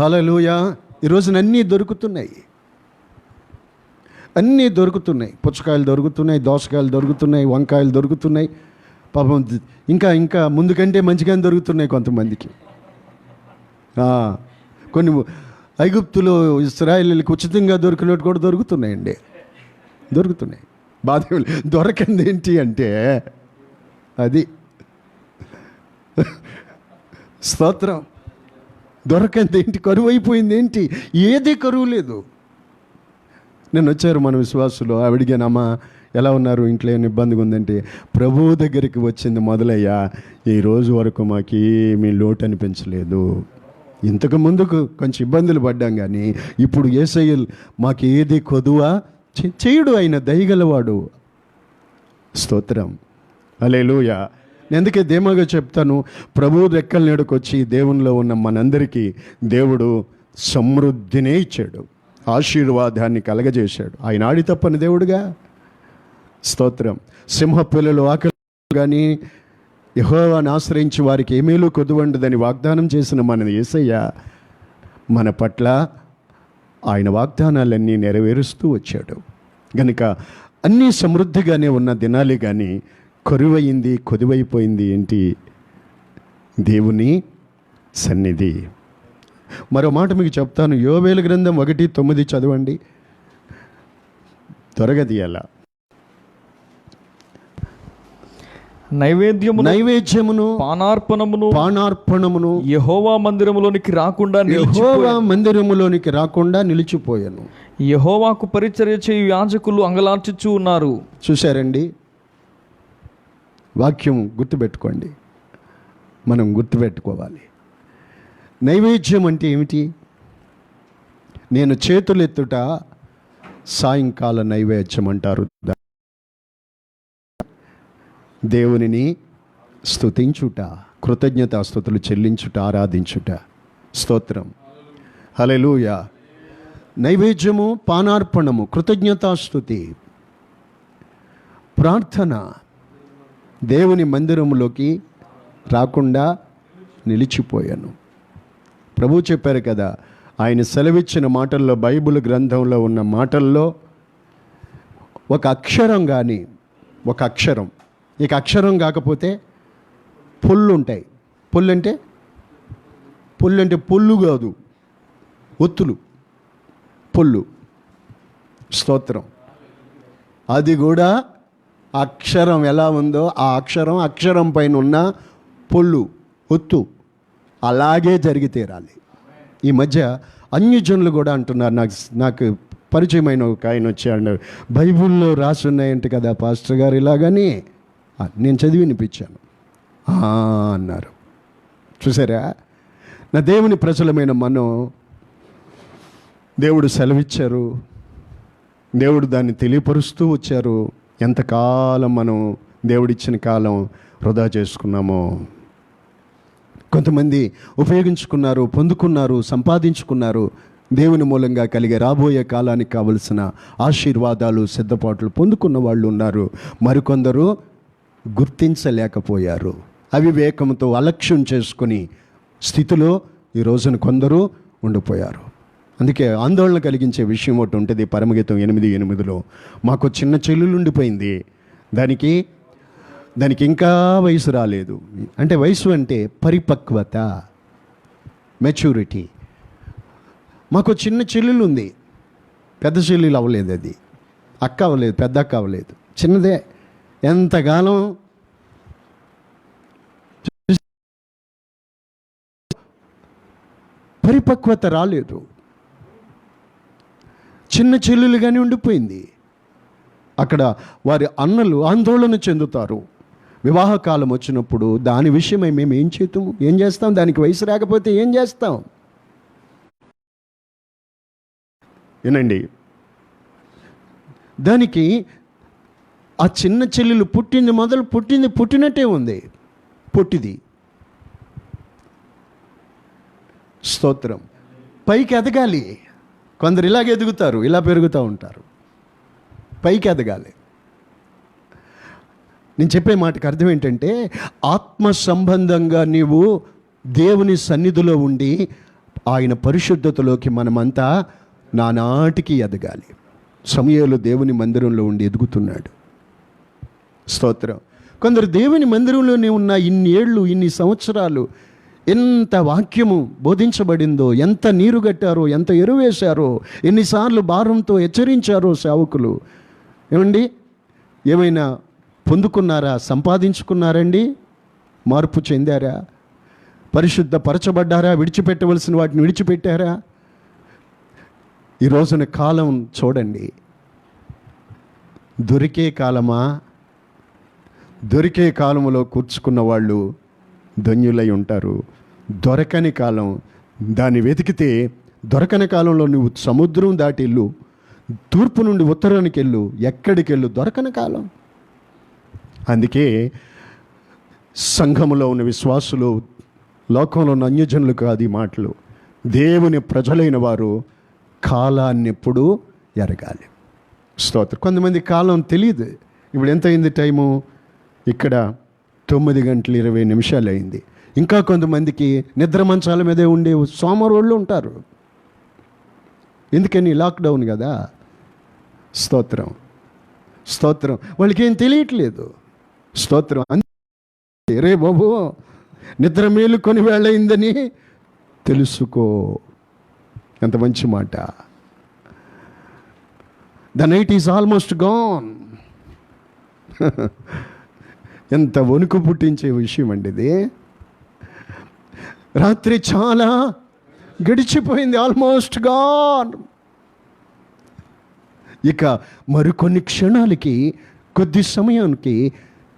హల్లెలూయా. ఈరోజున అన్నీ దొరుకుతున్నాయి, అన్నీ దొరుకుతున్నాయి. పుచ్చకాయలు దొరుకుతున్నాయి, దోసకాయలు దొరుకుతున్నాయి, వంకాయలు దొరుకుతున్నాయి. పాపం ఇంకా ముందుకంటే మంచిగానే దొరుకుతున్నాయి కొంతమందికి. కొన్ని ఐగుప్తులో ఇశ్రాయేలీయులకు ఉచితంగా దొరికినట్టు కూడా దొరుకుతున్నాయండి, దొరుకుతున్నాయి. బాధ దొరకంది ఏంటి అంటే అది స్తోత్రం. దొరకంది ఏంటి? కరువు అయిపోయింది ఏంటి? ఏది కరువు లేదు. నేను వచ్చారు మన విశ్వాసులు, అడిగానమ్మా ఎలా ఉన్నారు, ఇంట్లో ఏమైనా ఇబ్బందిగా ఉందంటే, ప్రభువు దగ్గరికి వచ్చింది మొదలయ్యా ఈ రోజు వరకు మాకేమీ లోటు అనిపించలేదు. ఇంతకు ముందుకు కొంచెం ఇబ్బందులు పడ్డాం, కానీ ఇప్పుడు యేసయ్య మాకు ఏది కొదువా చేయుడు, ఆయన దయగలవాడు. స్తోత్రం. హల్లెలూయా. ఎందుకే ధీమాగా చెప్తాను, ప్రభువు రెక్కల నీడకొచ్చి దేవునిలో ఉన్న మనందరికీ దేవుడు సమృద్ధినే ఇచ్చాడు, ఆశీర్వాదాన్ని కలగజేశాడు. ఆయన ఆడి తప్పని దేవుడుగా. స్తోత్రం. సింహ పిల్లలు ఆకలి కానీ యెహోవాను ఆశ్రయించి వారికి ఏమేలు కొదువండదని వాగ్దానం చేసిన మన యేసయ్య మన పట్ల ఆయన వాగ్దానాలన్నీ నెరవేరుస్తూ వచ్చాడు. గనుక అన్నీ సమృద్ధిగానే ఉన్న దినాలే కానీ కరువయింది, కొదువైపోయింది ఏంటి? దేవుని సన్నిధి. మరో మాట మీకు చెప్తాను. యోవేలు గ్రంథం 1:9 చదవండి. త్వరగా తీయాలా. నైవేద్యమును పానార్పణమును యెహోవా మందిరములోనికి రాకుండా నిలిచిపోయాను. యెహోవాకు పరిచర్య చేయు యాజకులు అంగలార్చుచూ ఉన్నారు. చూశారండి, వాక్యం గుర్తుపెట్టుకోండి, మనం గుర్తుపెట్టుకోవాలి. నైవేద్యం అంటే ఏమిటి? నేను చేతులెత్తుట సాయంకాల నైవేద్యం అంటారు. దేవునిని స్తుతించుట, కృతజ్ఞతాస్తుతులు చెల్లించుట, ఆరాధించుట. స్తోత్రం, హల్లెలూయా. నైవేద్యము, పానార్పణము, కృతజ్ఞతాస్తుతి, ప్రార్థన దేవుని మందిరములోకి రాకుండా నిలిచిపోయాను. ప్రభు చెప్పారు కదా, ఆయన సెలవిచ్చిన మాటల్లో, బైబిల్ గ్రంథంలో ఉన్న మాటల్లో ఒక అక్షరం కానీ, ఒక అక్షరం, ఇక అక్షరం కాకపోతే పొల్లు ఉంటాయి. పొల్లు అంటే పొల్లు కాదు, ఒత్తులు, పొల్లు. స్తోత్రం. అది కూడా అక్షరం ఎలా ఉందో ఆ అక్షరం పైన ఉన్న పొల్లు, ఒత్తు అలాగే జరిగి తీరాలి. ఈ మధ్య అన్యజనులు కూడా అంటున్నారు, నాకు పరిచయమైన ఒక ఆయన వచ్చాడు, బైబిల్లో రాసి ఉన్నాయంట కదా పాస్టర్ గారు ఇలాగని. నేను చదివి వినిపించాను అన్నారు. చూసారా, నా దేవుని ప్రజలమైన మనం, దేవుడు సెలవిచ్చారు, దేవుడు దాన్ని తెలియపరుస్తూ వచ్చారు. ఎంతకాలం మనం దేవుడిచ్చిన కాలం వృధా చేసుకున్నామో. కొంతమంది ఉపయోగించుకున్నారు, పొందుకున్నారు, సంపాదించుకున్నారు. దేవుని మూలంగా కలిగే రాబోయే కాలానికి కావలసిన ఆశీర్వాదాలు, సిద్ధపాట్లు పొందుకున్న వాళ్ళు ఉన్నారు. మరికొందరు గుర్తించలేకపోయారు. అవివేకంతో అలక్ష్యం చేసుకుని స్థితిలో ఈ రోజున కొందరు ఉండిపోయారు. అందుకే ఆందోళన కలిగించే విషయం ఒకటి ఉంటుంది. పరమగీతం 8:8లో, మాకు చిన్న చెల్లెలు ఉండిపోయింది, దానికి ఇంకా వయసు రాలేదు. అంటే వయసు అంటే పరిపక్వత, మెచ్యూరిటీ. మాకు చిన్న చెల్లెలు ఉంది, పెద్ద చెల్లెలు అవ్వలేదు, అది అక్క అవ్వలేదు, పెద్ద అక్క అవ్వలేదు, చిన్నదే. ఎంతకాలం పరిపక్వత రాలేదు, చిన్న చెల్లెలుగానే ఉండిపోయింది. అక్కడ వారి అన్నలు ఆందోళన చెందుతారు. వివాహ కాలం వచ్చినప్పుడు దాని విషయమై మేము ఏం చేస్తాం? దానికి వయసు రాకపోతే ఏం చేస్తాం? ఏనండి, దానికి ఆ చిన్న చెల్లెలు పుట్టినట్టే ఉంది, పొట్టిది. స్తోత్రం. పైకి ఎదగాలి. కొందరు ఇలాగ ఎదుగుతారు, ఇలా పెరుగుతూ ఉంటారు. పైకి ఎదగాలి. నేను చెప్పే మాటకు అర్థం ఏంటంటే, ఆత్మ సంబంధంగా నీవు దేవుని సన్నిధిలో ఉండి ఆయన పరిశుద్ధతలోకి మనమంతా నానాటికి ఎదగాలి. సమూయేలు దేవుని మందిరంలో ఉండి ఎదుగుతున్నాడు. స్తోత్రం. కొందరు దేవుని మందిరంలోనే ఉన్న ఇన్ని ఏళ్ళు, ఇన్ని సంవత్సరాలు, ఎంత వాక్యము బోధించబడిందో, ఎంత నీరు కట్టారో, ఎంత ఎరువేశారో, ఎన్నిసార్లు భారంతో హెచ్చరించారో సేవకులు. ఏమండి, ఏమైనా పొందుకున్నారా? సంపాదించుకున్నారండి? మార్పు చెందారా? పరిశుద్ధపరచబడ్డారా? విడిచిపెట్టవలసిన వాటిని విడిచిపెట్టారా? ఈ రోజున కాలం చూడండి, దొరికే కాలమా? దొరికే కాలంలో కూర్చుకున్న వాళ్ళు ధన్యులై ఉంటారు. దొరకని కాలం, దాన్ని వెతికితే దొరకని కాలంలో నువ్వు సముద్రం దాటి వెళ్ళు, తూర్పు నుండి ఉత్తరానికి వెళ్ళు, ఎక్కడికి వెళ్ళు, దొరకని కాలం. అందుకే సంఘములో ఉన్న విశ్వాసులు, లోకంలో ఉన్న అన్యజనులు కాదు ఈ మాటలు. దేవుని ప్రజలైన వారు కాలాన్ని ఎప్పుడు ఎరగాలి. స్తోత్రం. కొంతమంది కాలం తెలియదు. ఇప్పుడు ఎంత అయింది టైము? ఇక్కడ 9:20 అయింది. ఇంకా కొంతమందికి నిద్ర మంచాల మీదే ఉండే సోమరోళ్ళు ఉంటారు. ఎందుకని? లాక్డౌన్ కదా. స్తోత్రం, స్తోత్రం. వాళ్ళకి ఏం తెలియట్లేదు. స్తోత్రం. రే బాబు, నిద్ర మేలుకొని వేళయిందని తెలుసుకో. ఎంత మంచి మాట. The night is almost gone. ఎంత వణుకు పుట్టించే విషయం అండి ఇది. రాత్రి చాలా గడిచిపోయింది, ఆల్మోస్ట్ గాన్. ఇక మరికొన్ని క్షణాలకి, కొద్ది సమయానికి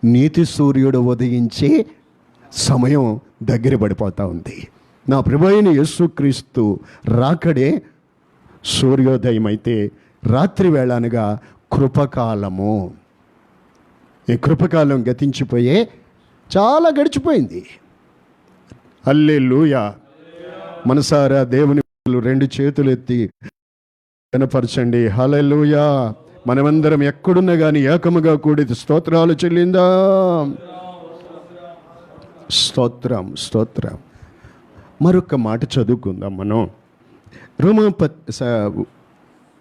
నీతి సూర్యుడు ఉదయించే సమయం దగ్గర పడిపోతూ ఉంది. నా ప్రభువైన యేసుక్రీస్తు రాకడే సూర్యోదయం అయితే రాత్రి వేళ అనగా కృపకాలము. ఈ కృపకాలం గతించిపోయే చాలా గడిచిపోయింది. హల్లెలూయా. మనసారా దేవుని రెండు చేతులు ఎత్తి కనపరచండి. హల్లెలూయా. మనమందరం ఎక్కడున్నా కానీ ఏకముగా కూడి స్తోత్రాలు చెల్లిందాం. స్తోత్రం, స్తోత్రం. మరొక మాట చదువుకుందాం మనం.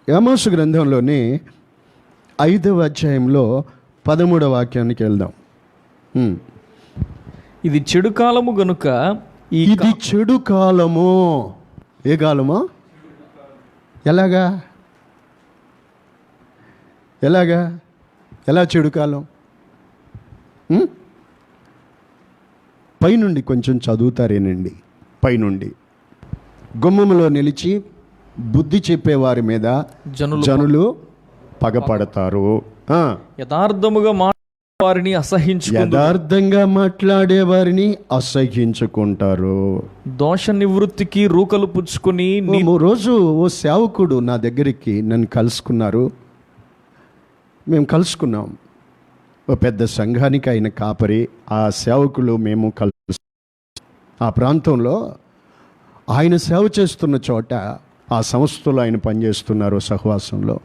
ఆమోసు గ్రంథంలోని 5వ అధ్యాయంలో 13వ వాక్యానికి వెళ్దాం. ఇది చెడు కాలము గనుక ఇది చెడు కాలము. ఏ కాలమో? ఎలాగా ఎలా చెడు కాలం? పైనుండి కొంచెం చదువుతారేనండి. పైనుండి గుమ్మములో నిలిచి బుద్ధి చెప్పేవారి మీద జనులు పగపడతారు. యథార్థంగా మాట్లాడే వారిని అసహ్యించుకుంటారు. దోష నివృత్తికి రూకలు పుచ్చుకుని. రోజు ఓ సేవకుడు నా దగ్గరికి నన్ను మేము కలుసుకున్నాం. ఓ పెద్ద సంఘానికి ఆయన కాపరి, ఆ సేవకులు మేము ఆ ప్రాంతంలో ఆయన సేవ చేస్తున్న చోట ఆ సంస్థలో ఆయన పనిచేస్తున్నారు సహవాసంలో.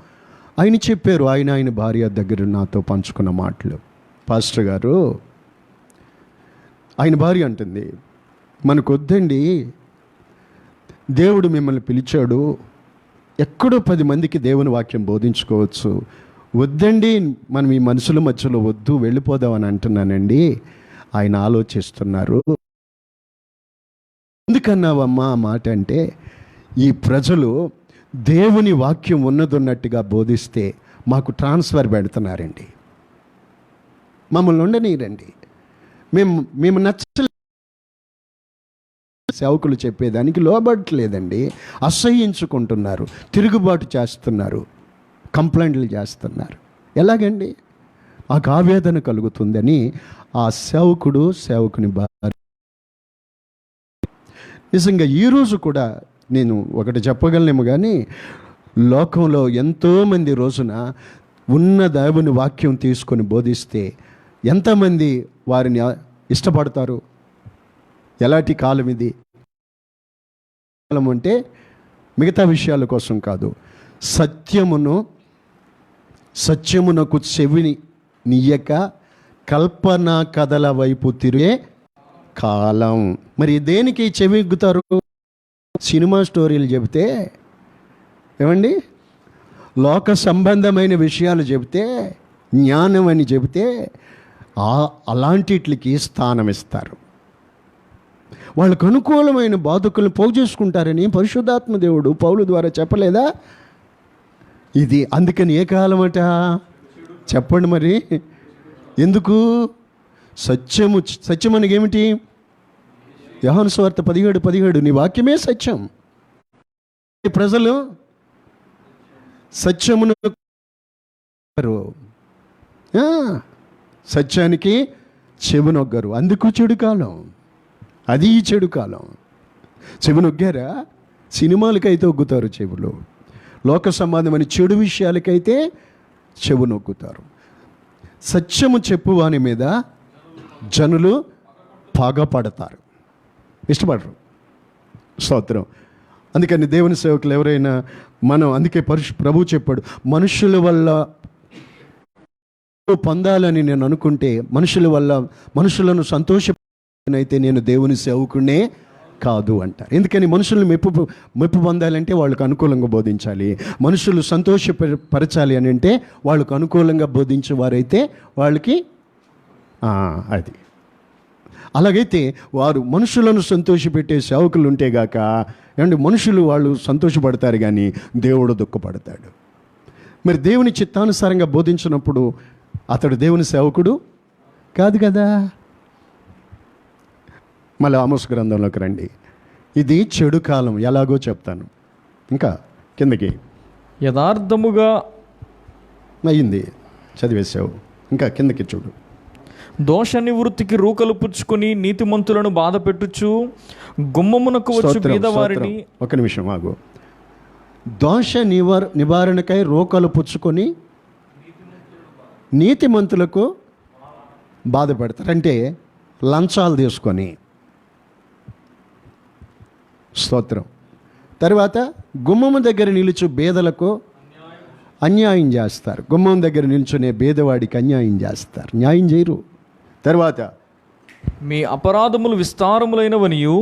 ఆయన చెప్పారు, ఆయన భార్య దగ్గర నాతో పంచుకున్న మాటలు. పాస్టర్ గారు, ఆయన భార్య అంటుంది, మనకొద్దండి, దేవుడు మిమ్మల్ని పిలిచాడు, ఎక్కడో 10 మందికి దేవుని వాక్యం బోధించుకోవచ్చు, వద్దండి మనం ఈ మనుషుల మధ్యలో వద్దు, వెళ్ళిపోదామని అంటున్నానండి. ఆయన ఆలోచిస్తున్నారు. ఎందుకన్నావమ్మా ఆ మాట అంటే, ఈ ప్రజలు దేవుని వాక్యం ఉన్నట్టుగా బోధిస్తే మాకు ట్రాన్స్ఫర్ పెడుతున్నారండి, మమ్మల్ని ఉండనీరండి, మేము నచ్చలేదు, సేవకులు చెప్పేదానికి లోబడట్లేదండి, అసహ్యించుకుంటున్నారు, తిరుగుబాటు చేస్తున్నారు, కంప్లైంట్లు చేస్తున్నారు. ఎలాగండి? ఆ ఆవేదన కలుగుతుందని ఆ సేవకుని భార్య. నిజంగా ఈరోజు కూడా నేను ఒకటి చెప్పగలనేమో కానీ, లోకంలో ఎంతోమంది రోజున ఉన్న దేవుని వాక్యం తీసుకొని బోధిస్తే ఎంతమంది వారిని ఇష్టపడతారు? ఎలాంటి కాలం ఇది? కాలం అంటే మిగతా విషయాల కోసం కాదు, సత్యమునకు చెవిని నియ్యక కల్పనా కథల వైపు తిరిగే కాలం. మరి దేనికి చెవి ఎగ్గుతారు? సినిమా స్టోరీలు చెబితే, ఏమండి, లోక సంబంధమైన విషయాలు చెబితే, జ్ఞానం అని చెబితే అలాంటిట్లకి స్థానం ఇస్తారు. వాళ్ళకు అనుకూలమైన బాధకులను పోగు చేసుకుంటారని పరిశుద్ధాత్మ దేవుడు పౌలు ద్వారా చెప్పలేదా? ఇది అందుకని ఏ కాలం అట చెప్పండి మరి. ఎందుకు? సత్యం అనగా ఏమిటి? యోహాను సువార్త 17:17 నీ వాక్యమే సత్యం. ప్రజలు సత్యమును సత్యానికి చెవినొగ్గరు. అందుకు చెడు కాలం. అది ఈ చెడు కాలం. చెవినొగ్గారా? సినిమాలకైతే ఒగ్గుతారు చెవులు, లోక సంబంధమైన చెడు విషయాలకైతే చెవునొగ్గుతారు. సత్యము చెప్పువాని మీద జనులు పగపడతారు, ఇష్టపడరు. స్తోత్రం. అందుకని దేవుని సేవకులు ఎవరైనా అందుకే ప్రభు చెప్పాడు, మనుషుల వల్ల పొందాలని నేను అనుకుంటే, మనుషులను సంతోషనైతే నేను దేవుని సేవకునే కాదు అంటారు. ఎందుకని మనుషులను మెప్పు పొందాలంటే వాళ్ళకు అనుకూలంగా బోధించాలి, మనుషులు సంతోషపరచాలి అని అంటే వాళ్ళకు అనుకూలంగా బోధించేవారైతే వాళ్ళకి అది. అలాగైతే వారు మనుషులను సంతోషపెట్టే సేవకులు ఉంటేగాక ఏమంటే మనుషులు వాళ్ళు సంతోషపడతారు కానీ దేవుడు దుఃఖపడతాడు. మరి దేవుని చిత్తానుసారంగా బోధించినప్పుడు అతడు దేవుని సేవకుడు కాదు కదా. మళ్ళీ ఆమోసు గ్రంథంలోకి రండి. ఇది చెడు కాలం, ఎలాగో చెప్తాను. ఇంకా కిందకి యథార్థముగా అయింది, చదివేసావు. ఇంకా కిందకి చూడు. దోష నివృత్తికి రూకలు పుచ్చుకొని నీతిమంతులను బాధ పెట్టుచు గుమ్మమునకు వచ్చు స్తోత్రం, బీదవారిని. స్తోత్రం. ఒక నిమిషం ఆగు. దోష నివారణకై రోకలు పుచ్చుకొని నీతిమంతులకు బాధ పెడతారు. అంటే లంచాలు తీసుకొని. స్తోత్రం. తర్వాత గుమ్మము దగ్గర నిలుచు బేదలకు అన్యాయం చేస్తారు. గుమ్మం దగ్గర నిల్చునే బేదవాడికి అన్యాయం చేస్తారు, న్యాయం చేయరు. తర్వాత మీ అపరాధములు విస్తారములైనవనియు.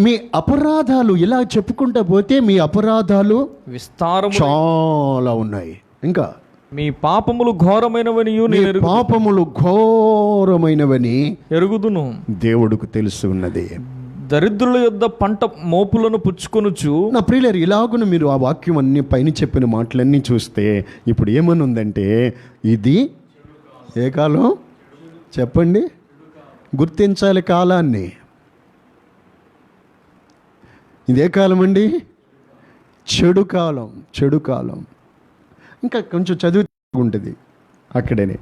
మీ అపరాధాలు ఇలా చెప్పుకుంటా పోతే మీ అపరాధాలు విస్తారము. చాలా ఉన్నాయి. ఇంకా మీ పాపములు ఘోరమైనవనియు మీ పాపములు ఘోరమైనవని ఎరుగుదును. దేవుడికి తెలుసు ఉన్నది. దరిద్రుల యొద్ద పంట మోపులను పుచ్చుకొనుచు. నా ప్రియులారు, ఇలాగున మీరు ఆ వాక్యం అన్ని పైన చెప్పిన మాటలన్నీ చూస్తే ఇప్పుడు ఏమని ఉందంటే, ఇది ఏ కాలం చెప్పండి, గుర్తించాలి కాలాన్ని. ఇదే కాలం అండి, చెడు కాలం, చెడు కాలం. ఇంకా కొంచెం చదువు ఉంటుంది అక్కడనే.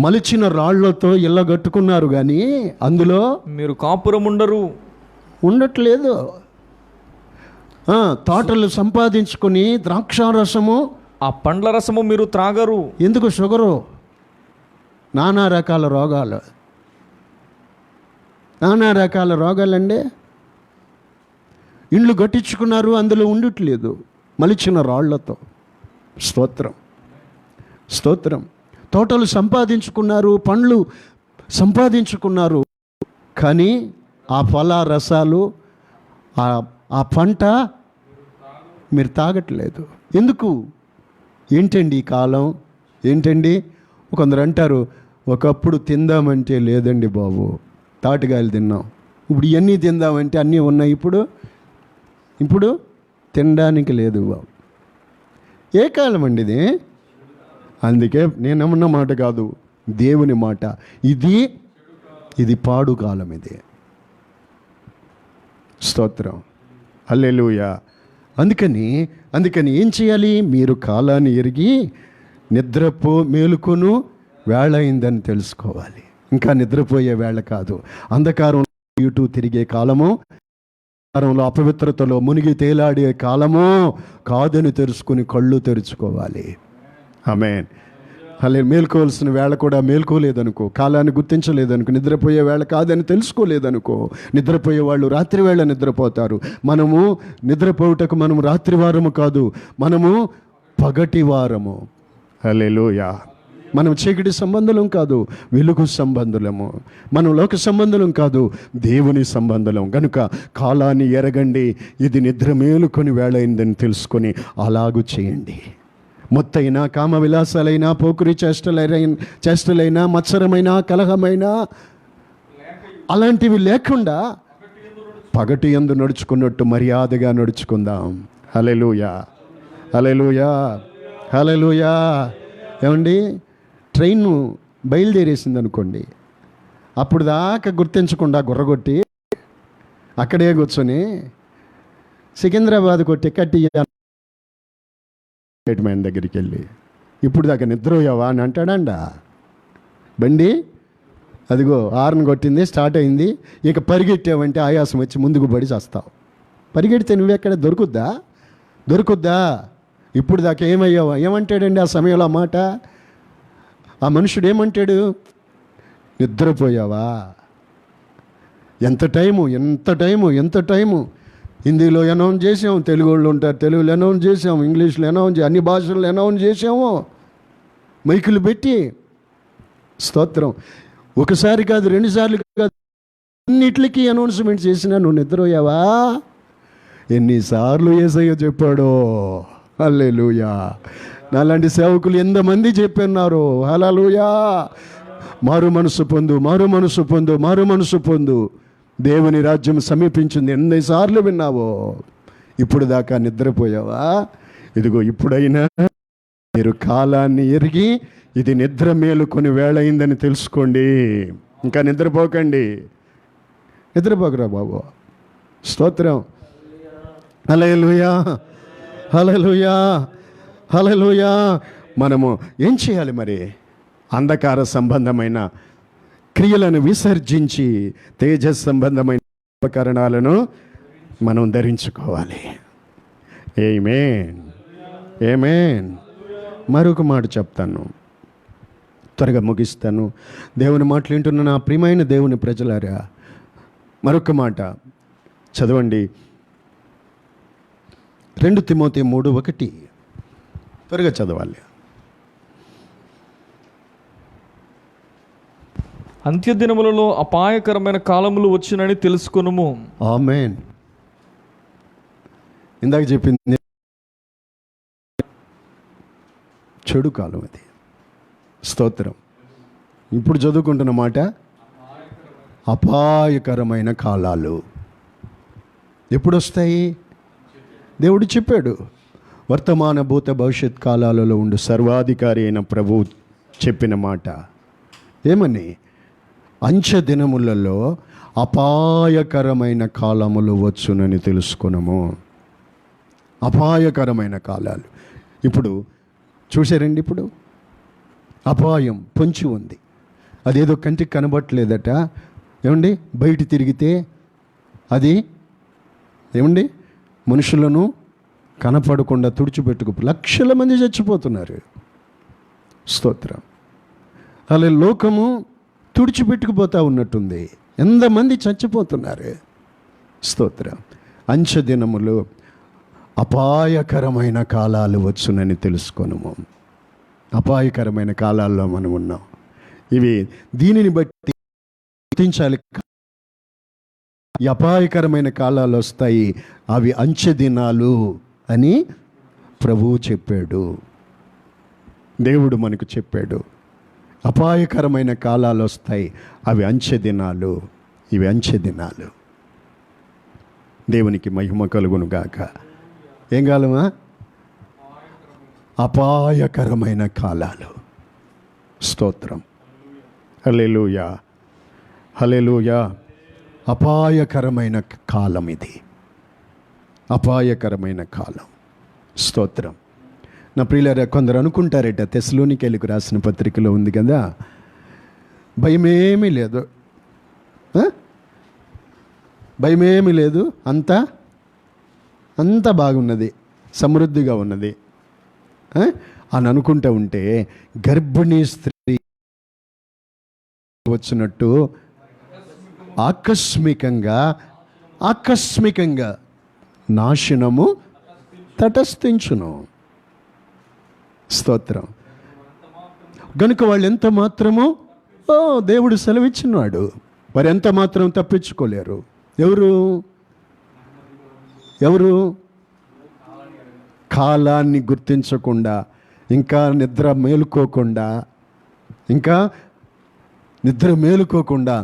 మలిచిన రాళ్లతో ఇళ్ళ కట్టుకున్నారు కానీ అందులో మీరు కాపురం ఉండట్లేదు. తోటలు సంపాదించుకొని ద్రాక్షారసము, ఆ పండ్ల రసము మీరు త్రాగరు. ఎందుకు? షుగరు, నానా రకాల రోగాలు, నానా రకాల రోగాలండి. ఇండ్లు కట్టించుకున్నారు, అందులో ఉండట్లేదు, మలిచిన రాళ్లతో. స్తోత్రం, స్తోత్రం. తోటలు సంపాదించుకున్నారు, పండ్లు సంపాదించుకున్నారు, కానీ ఆ ఫల రసాలు, ఆ పంట మీరు తాగట్లేదు. ఎందుకు? ఏంటండి ఈ కాలం? ఏంటండి? కొందరు అంటారు, ఒకప్పుడు తిందామంటే లేదండి బాబు, తాటికాయలు తిన్నాం, ఇప్పుడు ఇవన్నీ తిందామంటే అన్నీ ఉన్నాయి, ఇప్పుడు తినడానికి లేదు బాబు. ఏ కాలం అండి ఇది? అందుకే నేనన్న మాట కాదు, దేవుని మాట. ఇది పాడు కాలం. ఇది స్తోత్రం, హల్లెలూయా. అందుకని ఏం చేయాలి? మీరు కాలాన్ని ఎరిగి మేలుకొను వేళ అయిందని తెలుసుకోవాలి. ఇంకా నిద్రపోయే వేళ కాదు, అంధకారం ఇటు తిరిగే కాలము, అంధకారంలో అపవిత్రతలో మునిగి తేలాడే కాలము కాదని తెలుసుకుని కళ్ళు తెరుచుకోవాలి. ఆమేన్. మేల్కోవాల్సిన వేళ కూడా మేల్కోలేదనుకో, కాలాన్ని గుర్తించలేదనుకో, నిద్రపోయే వేళ కాదని తెలుసుకోలేదనుకో. నిద్రపోయే వాళ్ళు రాత్రి వేళ నిద్రపోతారు. మనము నిద్రపోవుటకు మనము రాత్రి వారము కాదు, మనము పగటి వారము. హల్లెలూయా. మనం చీకటి సంబంధులం కాదు, వెలుగు సంబంధులము. మనం లోక సంబంధులం కాదు, దేవుని సంబంధులం. కనుక కాలాన్ని ఎరగండి, ఇది నిద్ర మేలుకొని వేళ అయిందని తెలుసుకొని అలాగూ చేయండి. మొత్తైనా, కామ విలాసాలైనా, పోకురి చేష్టలైనా, మత్సరమైన, కలహమైన అలాంటివి లేకుండా పగటి యందు నడుచుకున్నట్టు మర్యాదగా నడుచుకుందాం. హల్లెలూయా, హల్లెలూయా, హల్లెలూయా. ఏమండి, ట్రైన్ బయలుదేరేసింది అనుకోండి, అప్పుడు దాకా గుర్తించకుండా గుర్రగొట్టి అక్కడే కూర్చొని సికింద్రాబాద్కు టికెట్ మ్యాన్ దగ్గరికి వెళ్ళి, ఇప్పుడు దాకా నిద్రపోయావా అని అంటాడండ. బండి అదిగో హార్న్ కొట్టింది, స్టార్ట్ అయింది, ఇక పరిగెట్టావంటే ఆయాసం వచ్చి ముందుకు పడి చేస్తావు. పరిగెడితే నువ్వెక్కడ దొరుకుద్దా? ఇప్పుడు దాకా ఏమయ్యావా? ఏమంటాడండి ఆ సమయంలో ఆ మాట? ఆ మనుషుడు ఏమంటాడు? నిద్రపోయావా? ఎంత టైము హిందీలో అనౌన్స్ చేసాము, తెలుగు వాళ్ళు ఉంటారు, తెలుగులో అనౌన్స్ చేసాము, ఇంగ్లీష్లో అనౌన్స్, అన్ని భాషల్లో అనౌన్స్ చేసాము, మైకులు పెట్టి. స్తోత్రం. ఒకసారి కాదు, 2 సార్లు కాదు, అన్నిటికీ అనౌన్స్మెంట్ చేసినా నువ్వు నిద్రపోయావా? ఎన్నిసార్లు యేసయ్య చెప్పాడో. హల్లెలూయా. నాలాంటి సేవకులు ఎంతమంది చెప్పన్నారు. హల్లెలూయా. మారు మనసు పొందు, దేవుని రాజ్యం సమీపించింది. ఎన్నిసార్లు విన్నావో? ఇప్పుడు దాకా నిద్రపోయావా? ఇదిగో ఇప్పుడైనా మీరు కాలాన్ని ఎరిగి ఇది నిద్ర మేలుకొని వేళ అయిందని తెలుసుకోండి. ఇంకా నిద్రపోకరా బాబు. స్తోత్రం. హల్లెలూయా, హల్లెలూయా, హల్లెలూయా. మనము ఏం చేయాలి మరి? అంధకార సంబంధమైన క్రియలను విసర్జించి తేజస్ సంబంధమైన ఉపకరణాలను మనం ధరించుకోవాలి. ఆమేన్, ఆమేన్. మరొక మాట చెప్తాను, త్వరగా ముగిస్తాను. దేవుని మాటలు వింటున్న నా ప్రియమైన దేవుని ప్రజలారా, మరొక మాట చదవండి. 2 తిమోతి 3:1. త్వరగా చదవాలి. అంత్యదినములలో అపాయకరమైన కాలములు వచ్చునని తెలుసుకొనుము. ఆమేన్. ఇందాక చెప్పింది చెడు కాలం అది. స్తోత్రం. ఇప్పుడు చదువుకుంటున్న మాట అపాయకరమైన కాలాలు ఎప్పుడు వస్తాయి? దేవుడు చెప్పాడు. వర్తమాన భూత భవిష్యత్ కాలాలలో ఉండు సర్వాధికారి అయిన ప్రభువు చెప్పిన మాట ఏమని? అంచె దినములలో అపాయకరమైన కాలములు వచ్చునని తెలుసుకున్నాము. అపాయకరమైన కాలాలు ఇప్పుడు చూసారండి. ఇప్పుడు అపాయం పొంచి ఉంది. అదేదో కంటికి కనబట్టలేదట. ఏమండి, బయట తిరిగితే అది ఏమండి మనుషులను కనపడకుండా తుడిచిపెట్టుకు లక్షల మంది చచ్చిపోతున్నారు. స్తోత్రం. అలా లోకము తుడిచిపెట్టుకుపోతూ ఉన్నట్టుంది. ఎంతమంది చచ్చిపోతున్నారు. స్తోత్రం. అంచె దినములు అపాయకరమైన కాలాలు వచ్చునని తెలుసుకొనుము. అపాయకరమైన కాలాల్లో మనం ఉన్నాం. ఇవి దీనిని బట్టి గుర్తించాలి. ఈ అపాయకరమైన కాలాలు వస్తాయి, అవి అంచె దినాలు అని ప్రభువు చెప్పాడు. దేవుడు మనకు చెప్పాడు. అపాయకరమైన కాలాలు వస్తాయి, అవి అంచె దినాలు. ఇవి అంచె దినాలు. దేవునికి మహిమ కలుగును గాక. ఏం కాలమా? అపాయకరమైన కాలాలు. స్తోత్రం. హల్లెలూయా, హల్లెలూయా. అపాయకరమైన కాలం ఇది. అపాయకరమైన కాలం. స్తోత్రం. నా ప్రియులారా, కొందరు అనుకుంటారట, తెస్సలోనికైలకు రాసిన పత్రికలో ఉంది కదా, భయమేమీ లేదు, భయమేమీ లేదు, అంతా బాగున్నది, సమృద్ధిగా ఉన్నది అని అనుకుంటూ ఉంటే గర్భిణీ స్త్రీ వచ్చినట్టు ఆకస్మికంగా నాశనము తటస్థించును. స్తోత్రం. గనుక వాళ్ళు ఎంత మాత్రమో దేవుడు సెలవిచ్చినాడు, వారు ఎంత మాత్రం తప్పించుకోలేరు. ఎవరు కాలాన్ని గుర్తించకుండా, ఇంకా నిద్ర మేలుకోకుండా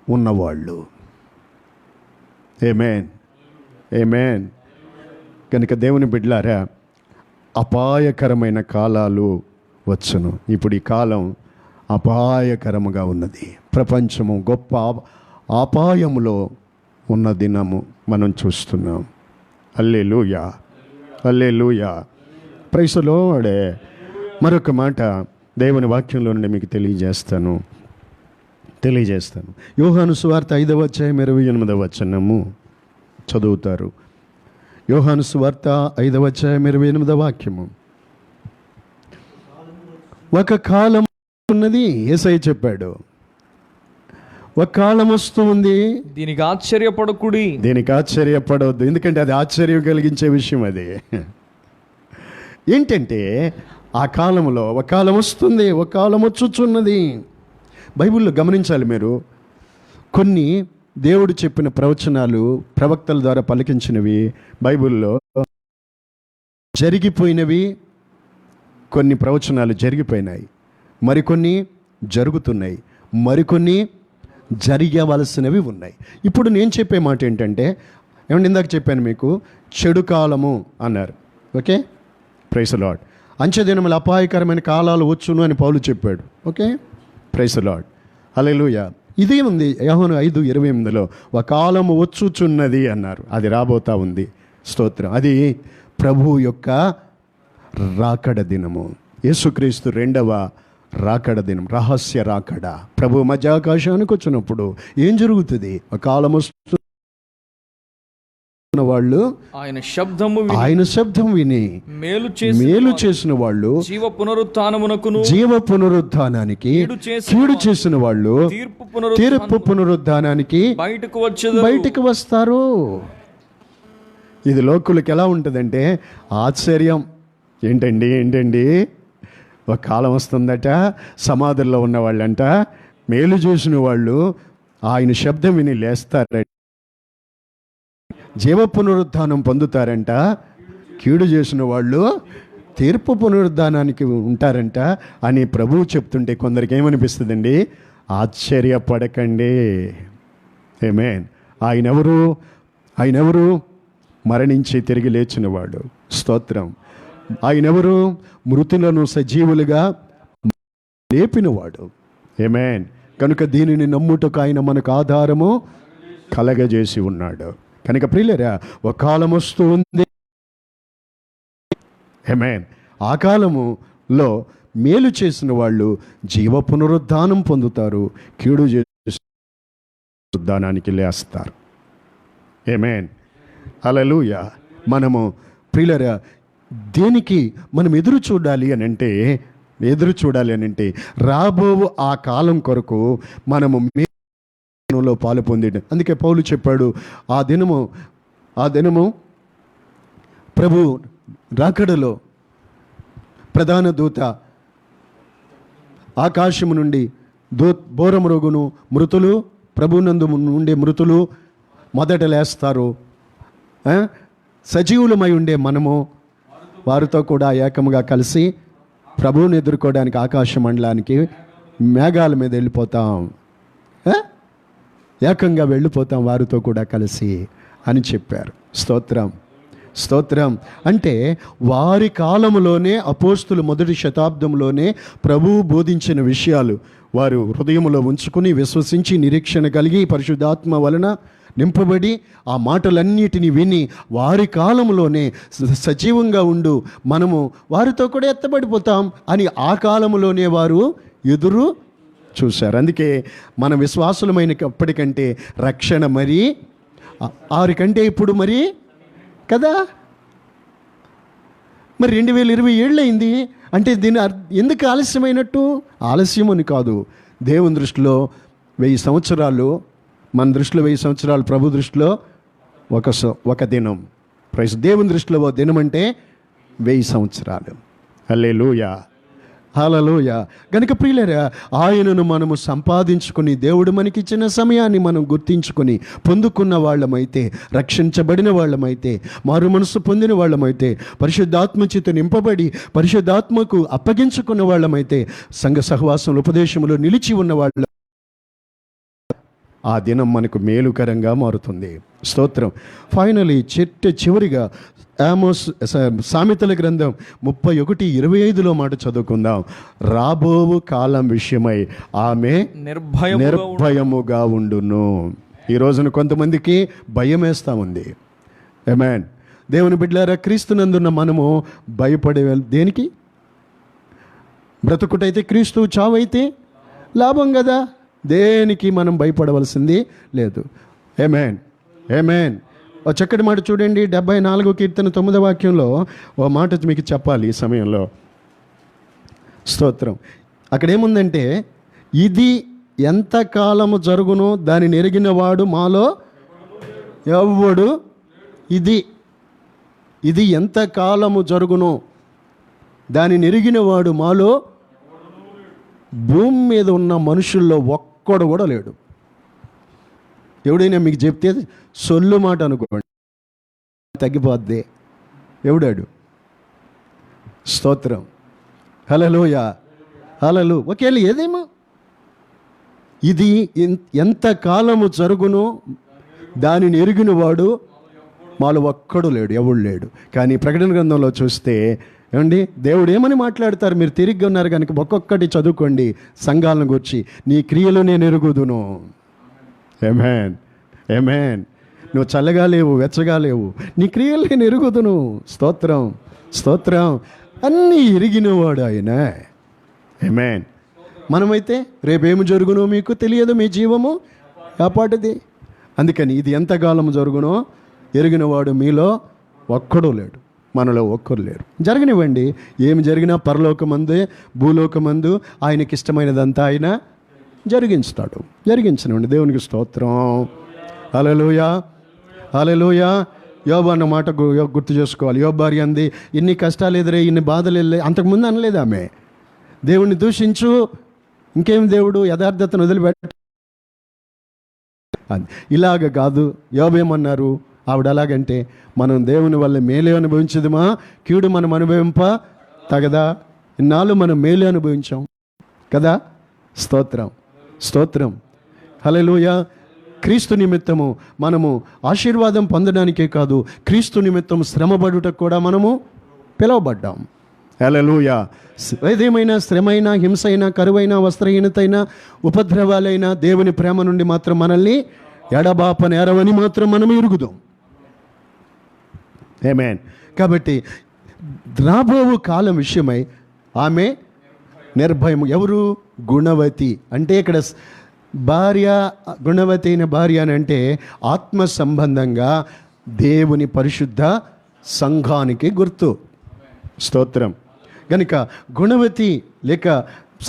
ఉన్నవాళ్ళు. ఆమేన్, ఆమేన్. కనుక దేవుని బిడ్డలారా, అపాయకరమైన కాలాలు వచ్చును. ఇప్పుడు ఈ కాలం అపాయకరముగా ఉన్నది. ప్రపంచము గొప్ప అపాయములో ఉన్న దినము మనం చూస్తున్నాం. Hallelujah, hallelujah. Praise the lord. మరొక మాట దేవుని వాక్యంలో నుండి మీకు తెలియజేస్తాను. యోహాను సువార్త 5వ అధ్యాయం 28వ వచనము చదువుతారు. యోహాను సువార్త 5వ అధ్యాయం 28వ వాక్యము. ఒక కాలం ఉన్నది, యేసయ్య చెప్పాడు. ఒక కాలం వస్తుంది, దీనికి ఆశ్చర్యపడవద్దు, ఎందుకంటే అది ఆశ్చర్యం కలిగించే విషయం. అది ఏంటంటే ఆ కాలంలో ఒక కాలం వస్తుంది, ఒక కాలం వచ్చుచున్నది. బైబిల్లో గమనించాలి మీరు, కొన్ని దేవుడు చెప్పిన ప్రవచనాలు ప్రవక్తల ద్వారా పలికించినవి బైబిల్లో జరిగిపోయినవి. కొన్ని ప్రవచనాలు జరిగిపోయినాయి, మరికొన్ని జరుగుతున్నాయి, మరికొన్ని జరగవలసినవి ఉన్నాయి. ఇప్పుడు నేను చెప్పే మాట ఏంటంటే, ఏమంటే ఇందాక చెప్పాను మీకు, చెడు కాలము అన్నారు. Okay, praise the lord. అంచె దినములు అపాయకరమైన కాలాలు వచ్చును అని పౌలు చెప్పాడు. Okay, praise the lord, hallelujah. ఇదే ఉంది యోహాను 5:28లో, ఒక కాలము వచ్చుచున్నది అన్నారు. అది రాబోతా ఉంది. స్తోత్రం. అది ప్రభు యొక్క రాకడ దినము, యేసుక్రీస్తు రెండవ రాకడ దినం, రహస్య రాకడ. ప్రభు మధ్యాకాశానికి వచ్చినప్పుడు ఏం జరుగుతుంది? ఒక కాలం వస్తున్న వాళ్ళు ఆయన శబ్దం విని మేలు చేసిన వాళ్ళు జీవ పునరుత్థానానికి, కీడు చేసిన వాళ్ళు తీర్పు పునరుత్థానానికి బయటకు వస్తారు. ఇది లోకులకి ఎలా ఉంటుందంటే ఆశ్చర్యం. ఏంటండి ఒక కాలం వస్తుందట, సమాధుల్లో ఉన్న వాళ్ళంట మేలు చేసిన వాళ్ళు ఆయన శబ్దం విని లేస్తారట, జీవ పునరుద్ధానం పొందుతారంట. కీడు చేసిన వాళ్ళు తీర్పు పునరుద్ధానానికి ఉంటారంట అని ప్రభువు చెప్తుంటే కొందరికి ఏమనిపిస్తుందండి? ఆశ్చర్యపడకండి. ఆమేన్. ఆయనెవరు? మరణించి తిరిగి లేచినవాడు. స్తోత్రం. ఆయనెవరు? మృతులను సజీవులుగా లేపినవాడు. ఆమేన్. కనుక దీనిని నమ్ముటకు ఆయన మనకు ఆధారము కలగజేసి ఉన్నాడు. కనుక ప్రియులారా, ఒక కాలం వస్తూ ఉంది. ఆమేన్. ఆ కాలములో మేలు చేసిన వాళ్ళు జీవ పునరుద్ధానం పొందుతారు, కీడు చేసి పునరుద్ధానానికి లేస్తారు. ఆమేన్. హల్లెలూయా. మనము ప్రియులారా దేనికి మనం ఎదురు చూడాలి అని అంటే రాబో ఆ కాలం కొరకు మనము లో పాలు పొందేది. అందుకే పౌలు చెప్పాడు, ఆ దినము ప్రభు రాకడలో ప్రధాన దూత ఆకాశము నుండి బోరమరుగును, మృతులు ప్రభునందు ఉండే మృతులు మొదట లేస్తారు. సజీవులమై ఉండే మనము వారితో కూడా ఏకముగా కలిసి ప్రభువుని ఎదుర్కోవడానికి ఆకాశ మండలానికి మేఘాల మీద వెళ్ళిపోతాం. ఏకంగా వెళ్ళిపోతాం వారితో కూడా కలిసి అని చెప్పారు. స్తోత్రం. అంటే వారి కాలంలోనే అపోస్తులు మొదటి శతాబ్దంలోనే ప్రభువు బోధించిన విషయాలు వారు హృదయంలో ఉంచుకుని విశ్వసించి నిరీక్షణ కలిగి పరిశుద్ధాత్మ వలన నింపబడి ఆ మాటలన్నిటిని విని వారి కాలంలోనే సజీవంగా ఉండు మనము వారితో కూడా ఎత్తబడిపోతాం అని ఆ కాలంలోనే వారు ఎదురు చూశారు. అందుకే మన విశ్వాసులమైనప్పటికంటే రక్షణ మరి వారికంటే ఇప్పుడు మరి కదా, మరి 2027 అయింది అంటే దీని ఎందుకు ఆలస్యమైనట్టు? ఆలస్యం అని కాదు. దేవుని దృష్టిలో 1000 సంవత్సరాలు, మన దృష్టిలో 1000 సంవత్సరాలు, ప్రభు దృష్టిలో ఒక దినం. దేవుని దృష్టిలో ఒక దినం అంటే 1000 సంవత్సరాలు. హల్లెలూయా. గనుక ప్రియులారా, ఆయనను మనము సంపాదించుకొని దేవుడు మనకిచ్చిన సమయాన్ని మనం గుర్తించుకొని పొందుకున్న వాళ్ళమైతే, రక్షించబడిన వాళ్ళమైతే, మారు మనసు పొందిన వాళ్ళమైతే, పరిశుద్ధాత్మ చేత నింపబడి పరిశుద్ధాత్మకు అప్పగించుకున్న వాళ్ళమైతే, సంఘ సహవాసంలో ఉపదేశంలో నిలిచి ఉన్న వాళ్ళ ఆ దినం మనకు మేలుకరంగా మారుతుంది. స్తోత్రం. ఫైనలీ చివరిగా సామెతల గ్రంథం 31:25 మాట చదువుకుందాం. రాబోవు కాలం విషయమై ఆమె నిర్భయముగా ఉండును. ఈ రోజున కొంతమందికి భయం వేస్తూ ఉంది. ఆమేన్. దేవుని బిడ్డలారా, క్రీస్తునందున్న మనము భయపడే దేనికి? బ్రతుకుటైతే క్రీస్తు, చావైతే లాభం కదా. దేనికి మనం భయపడవలసింది లేదు. ఆమేన్. ఓ చక్కటి మాట చూడండి, 74 కీర్తన 9వ వాక్యంలో ఓ మాట మీకు చెప్పాలి ఈ సమయంలో. స్తోత్రం. అక్కడ ఏముందంటే, ఇది ఎంతకాలము జరుగునో దానిని ఎరిగిన వాడు మాలో ఎవ్వడు. ఇది ఎంతకాలము జరుగునో దానిని ఎరిగిన వాడు మాలో, భూమి మీద ఉన్న మనుషుల్లో ఒక్కడు కూడా లేడు. ఎవడైనా మీకు చెప్తే సొల్లు మాట అనుకోండి, తగ్గిపోద్ది. ఎవడాడు? స్తోత్రం. హల్లెలూయా. ఒకేళ ఏదేమో ఇది ఎంతకాలము జరుగునో దానిని ఎరిగిన వాడు మాలో ఒక్కడు లేడు, ఎవడు లేడు. కానీ ప్రకటన గ్రంథంలో చూస్తే ఏమండి, దేవుడు ఏమని మాట్లాడతారు? మీరు తిరిగి ఉన్నారు కనుక ఒక్కొక్కటి చదువుకోండి. సంఘాలను గురించి, నీ క్రియలు నేను ఎరుగుదును. ఆమేన్. నువ్వు చల్లగా లేవు, వెచ్చగా లేవు, నీ క్రియలు నేను ఎరుగుదును. స్తోత్రం. అన్నీ ఎరిగినవాడు ఆయన. ఆమేన్. మనమైతే రేపేమి జరుగునో మీకు తెలియదు, మీ జీవము కాపాటిది. అందుకని ఇది ఎంతకాలం జరుగునో ఎరిగినవాడు మీలో ఒక్కడూ లేడు, మనలో ఒక్కరు లేరు. జరగనివ్వండి, ఏమి జరిగినా పరలోకమందే భూలోకమందు ఆయనకి ఇష్టమైనదంతా ఆయన జరిగించుతాడు. జరిగించనివ్వండి. దేవునికి స్తోత్రం. హల్లెలూయా, హల్లెలూయా. యోబు అన్న మాట గుర్తు చేసుకోవాలి. యోబు భార్య అంది, ఇన్ని కష్టాలు ఎదురే, ఇన్ని బాధలు వెళ్ళే. అంతకుముందు అనలేదు ఆమె, దేవుణ్ణి దూషించు, ఇంకేం దేవుడు యథార్థతను వదిలిపెట్ట. ఇలాగ కాదు. యోబు ఏమన్నారు? ఆవిడ అలాగంటే, మనం దేవుని వల్ల మేలే అనుభవించదుమా, కీడు మనం అనుభవింప తగదా? ఇన్నాళ్ళు మనం మేలే అనుభవించాం కదా. స్తోత్రం, స్తోత్రం. హల్లెలూయా. క్రీస్తు నిమిత్తము మనము ఆశీర్వాదం పొందడానికే కాదు, క్రీస్తు నిమిత్తం శ్రమపడుటకు కూడా మనము పిలువబడ్డాం. హల్లెలూయా. ఏదేమైనా శ్రమైనా, హింసైనా, కరువైనా, వస్త్రహీనతైనా, ఉపద్రవాలైనా దేవుని ప్రేమ నుండి మాత్రం మనల్ని ఎడబాపనేరవని మాత్రం మనం ఎరుగుదాం. ఆమేన్. కాబట్టి రాబోవు కాలం విషయమై ఆమె నిర్భయం. ఎవరు? గుణవతి. అంటే ఇక్కడ భార్య, గుణవతి అయిన భార్య అని అంటే ఆత్మ సంబంధంగా దేవుని పరిశుద్ధ సంఘానికి గుర్తు. స్తోత్రం. కనుక గుణవతి లేక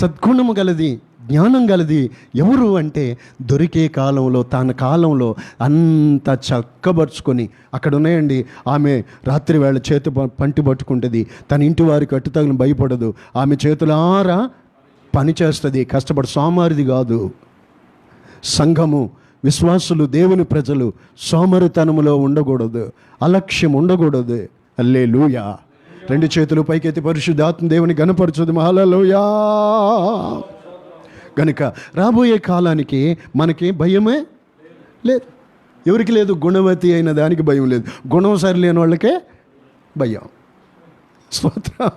సద్గుణము గలది, జ్ఞానం గలది ఎవరు అంటే, దొరికే కాలంలో తన కాలంలో అంత చక్కబరుచుకొని అక్కడ ఉన్నాయండి. ఆమె రాత్రి వేళ చేతి పంటి పట్టుకుంటుంది, తన ఇంటి వారికి అట్టు తగిన భయపడదు, ఆమె చేతులారా పని చేస్తుంది, కష్టపడి సోమారిది కాదు. సంఘము, విశ్వాసులు, దేవుని ప్రజలు సోమరితనములో ఉండకూడదు, అలక్ష్యం ఉండకూడదు. హల్లెలూయా. రెండు చేతులు పైకెత్తి పరిశుద్ధాత్మ దేవుని ఘనపరచుదు. హల్లెలూయా. గనుక రాబోయే కాలానికి మనకి భయమే లేదు. ఎవరికి లేదు? గుణవతి అయిన దానికి భయం లేదు. గుణం సరిలేని వాళ్ళకే భయం. స్తోత్రం.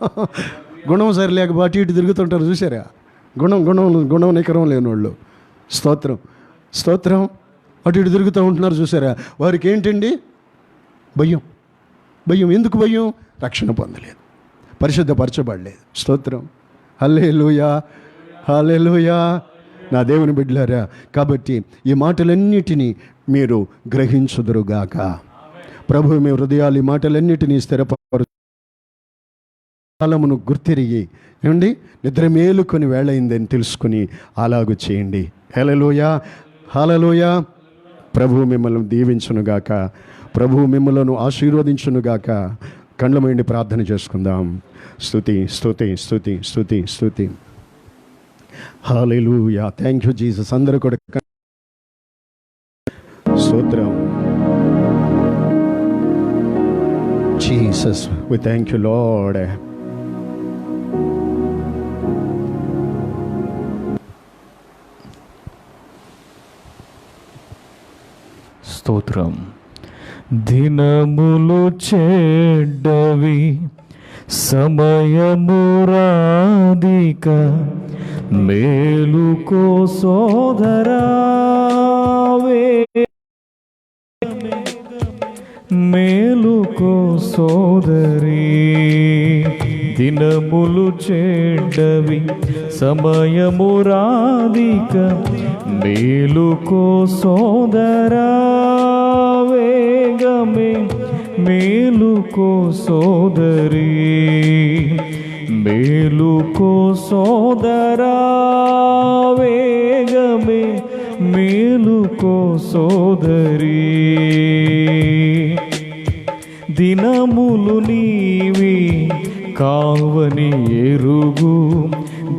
గుణం సరిలేక అటు ఇటు తిరుగుతుంటారు చూసారా? గుణం గుణం గుణం నికరం లేని వాళ్ళు. స్తోత్రం, స్తోత్రం. అటు ఇటు తిరుగుతూ ఉంటున్నారు చూసారా? వారికి ఏంటండి? భయం. భయం. ఎందుకు భయం? రక్షణ పొందలేదు, పరిశుద్ధపరచబడలేదు. స్తోత్రం. హల్లెలూయా, హల్లెలూయా. నా దేవుని బిడ్డలారా, కాబట్టి ఈ మాటలన్నిటినీ మీరు గ్రహించుదురుగాక. ప్రభు మీ హృదయాలు ఈ మాటలన్నిటినీ స్థిరపరు కాలమును గుర్తిరిగి ఏమండి నిద్ర మేలుకొని వేళయిందని తెలుసుకుని అలాగూ చేయండి. హల్లెలూయా, హల్లెలూయా. ప్రభు మిమ్మల్ని దీవించునుగాక, ప్రభు మిమ్మలను ఆశీర్వదించునుగాక. కళ్ళ మూయండి, ప్రార్థన చేసుకుందాం. స్తుతి, స్తుతి, స్తుతి, స్తుతి, స్తుతి. హల్లెలూయా. Thank you Jesus. అందరూ కూడా స్తోత్రం. Jesus, we thank you lord. స్తోత్రం. దినములు చెడ్డవి, సమయము రాధిక, మేలుకో సోదరా, మేలుకో సోదరి. దినములు చెడ్డవి, సమయము రాధిక, మేలుకో సోదరా, వేగమే మేలుకో సోదరి, మేలుకో సోదరా, వేగమే మేలుకో సోదరి. దినములు నీవి కావని ఎరుగు,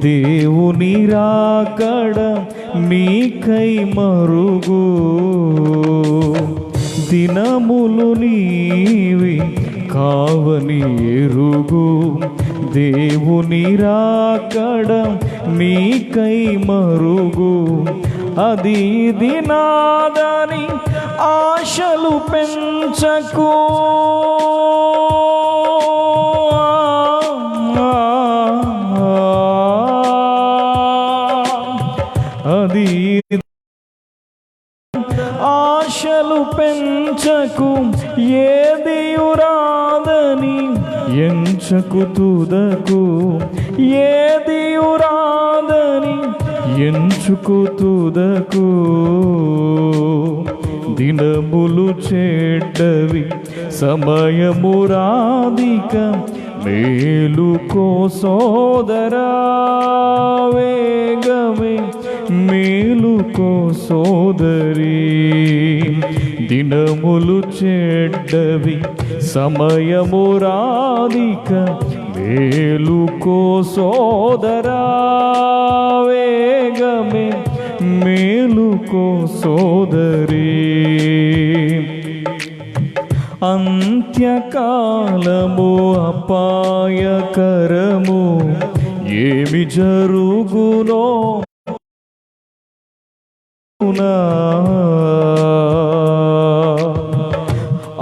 దేవుని రాకడ నీకై మరుగు. దినములు నీవి కావని ఎరుగు, దేవుని రాకడ నీకై మరుగు. అది దినాదని ఆశలు పెంచకు, అది ఆశలు పెంచకు, ఏదియు రాదని ఎంచకు తుదకు, ఏదియు రాదని ఎంచుకు తుదకు దినములు చెడ్డవి, సమయము రాధిక, మేలుకో సోదరా వేగమే, మేలుకో సోదరి. దినములు చెడ్డవి, సమయము రాధిక, మేలుకో సోదరా వేగమే, మేలుకో సోదరి. అంత్యకాలము అపాయకరము, ఏమి జరుగునో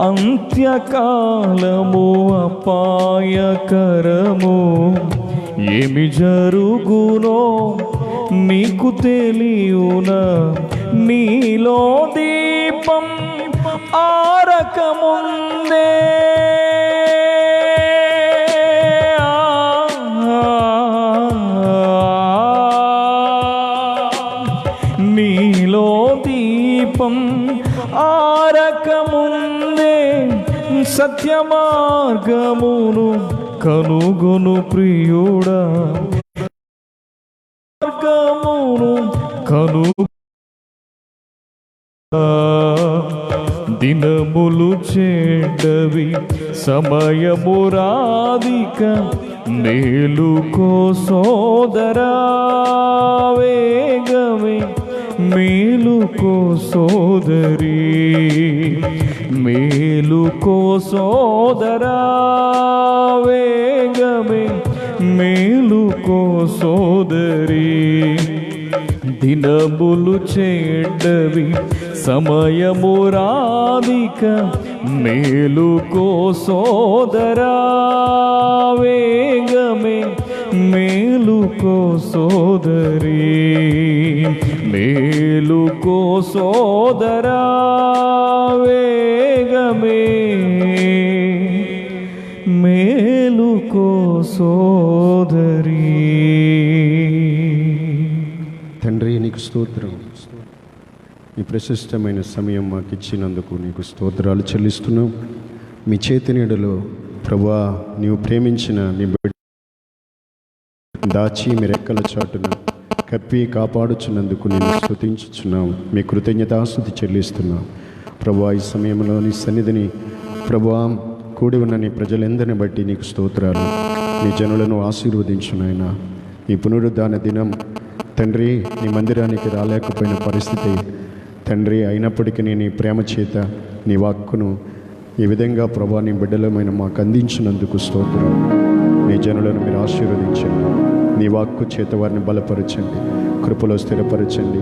అంత్యకాలము అపాయకరము, ఏమి జరుగునో నీకు తెలియునా? నీలో దీపం ఆరకముందే నీలో దీపం ఆరకముందే సత్య మార్గమును కనుగొను ప్రియుడా, మార్గమును కను. దినములు చెడ్డవి, సమయము రాధిక, మేలుకో సోదరా వేగమే, మేలుకో సోదరి. మేలుకో సోదరా వేగమే, మేలుకో సోదరి. దినములు చెడ్డవి, సమయము రాధిక, మేలుకో సోదరా వేగమే, మేలుకో సోదరి. మేలుకో సోదరా వేగమే, మేలుకో సోదరి. తండ్రి నీకు స్తోత్రం. నీ ప్రశస్తమైన సమయం మాకు ఇచ్చినందుకు నీకు స్తోత్రాలు చెల్లిస్తున్నాం. మీ చేతి నీడలో ప్రభువా నీవు ప్రేమించిన నీ బిడ్డ దాచి మీ రెక్కల చాటున కప్పి కాపాడుచున్నందుకు నేను స్తుతించుచున్నాం. మీ కృతజ్ఞతాస్తుతి చెల్లిస్తున్నాం. ప్రభువా ఈ సమయంలో నీ సన్నిధిని ప్రభువా కూడి ఉన్న నీ ప్రజలందరిని బట్టి నీకు స్తోత్రాలు. నీ జనులను ఆశీర్వదించు నాయనా. ఈ పునరుద్ధాన దినం తండ్రి నీ మందిరానికి రాలేకపోయిన పరిస్థితి తండ్రి అయినప్పటికీ నీ ప్రేమ చేత నీ వాక్కును ఈ విధంగా ప్రభా నీ బిడ్డలమైన మాకు అందించినందుకు స్తోత్రం. నీ జనులను మీరు ఆశీర్వదించండి. నీ వాక్కు చేత వారిని బలపరచండి, కృపలో స్థిరపరచండి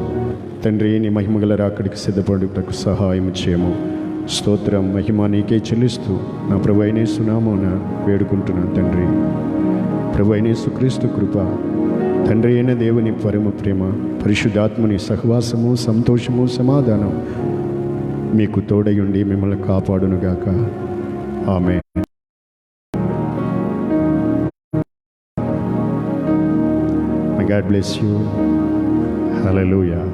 తండ్రి. నీ మహిమగల రాకడికి సిద్ధపడుటకు సహాయం చేయము. స్తోత్రం మహిమ నీకే చెల్లిస్తూ నా ప్రభు అయిన యేసు నామమున వేడుకుంటున్నాను తండ్రి. ప్రభు అయిన యేసుక్రీస్తు కృప, తండ్రి అయిన దేవుని పరమ ప్రేమ, పరిశుద్ధాత్మని సహవాసము, సంతోషము, సమాధానం మీకు తోడయుండి మిమ్మల్ని కాపాడునుగాక. ఆమేన్. May God bless you. Hallelujah.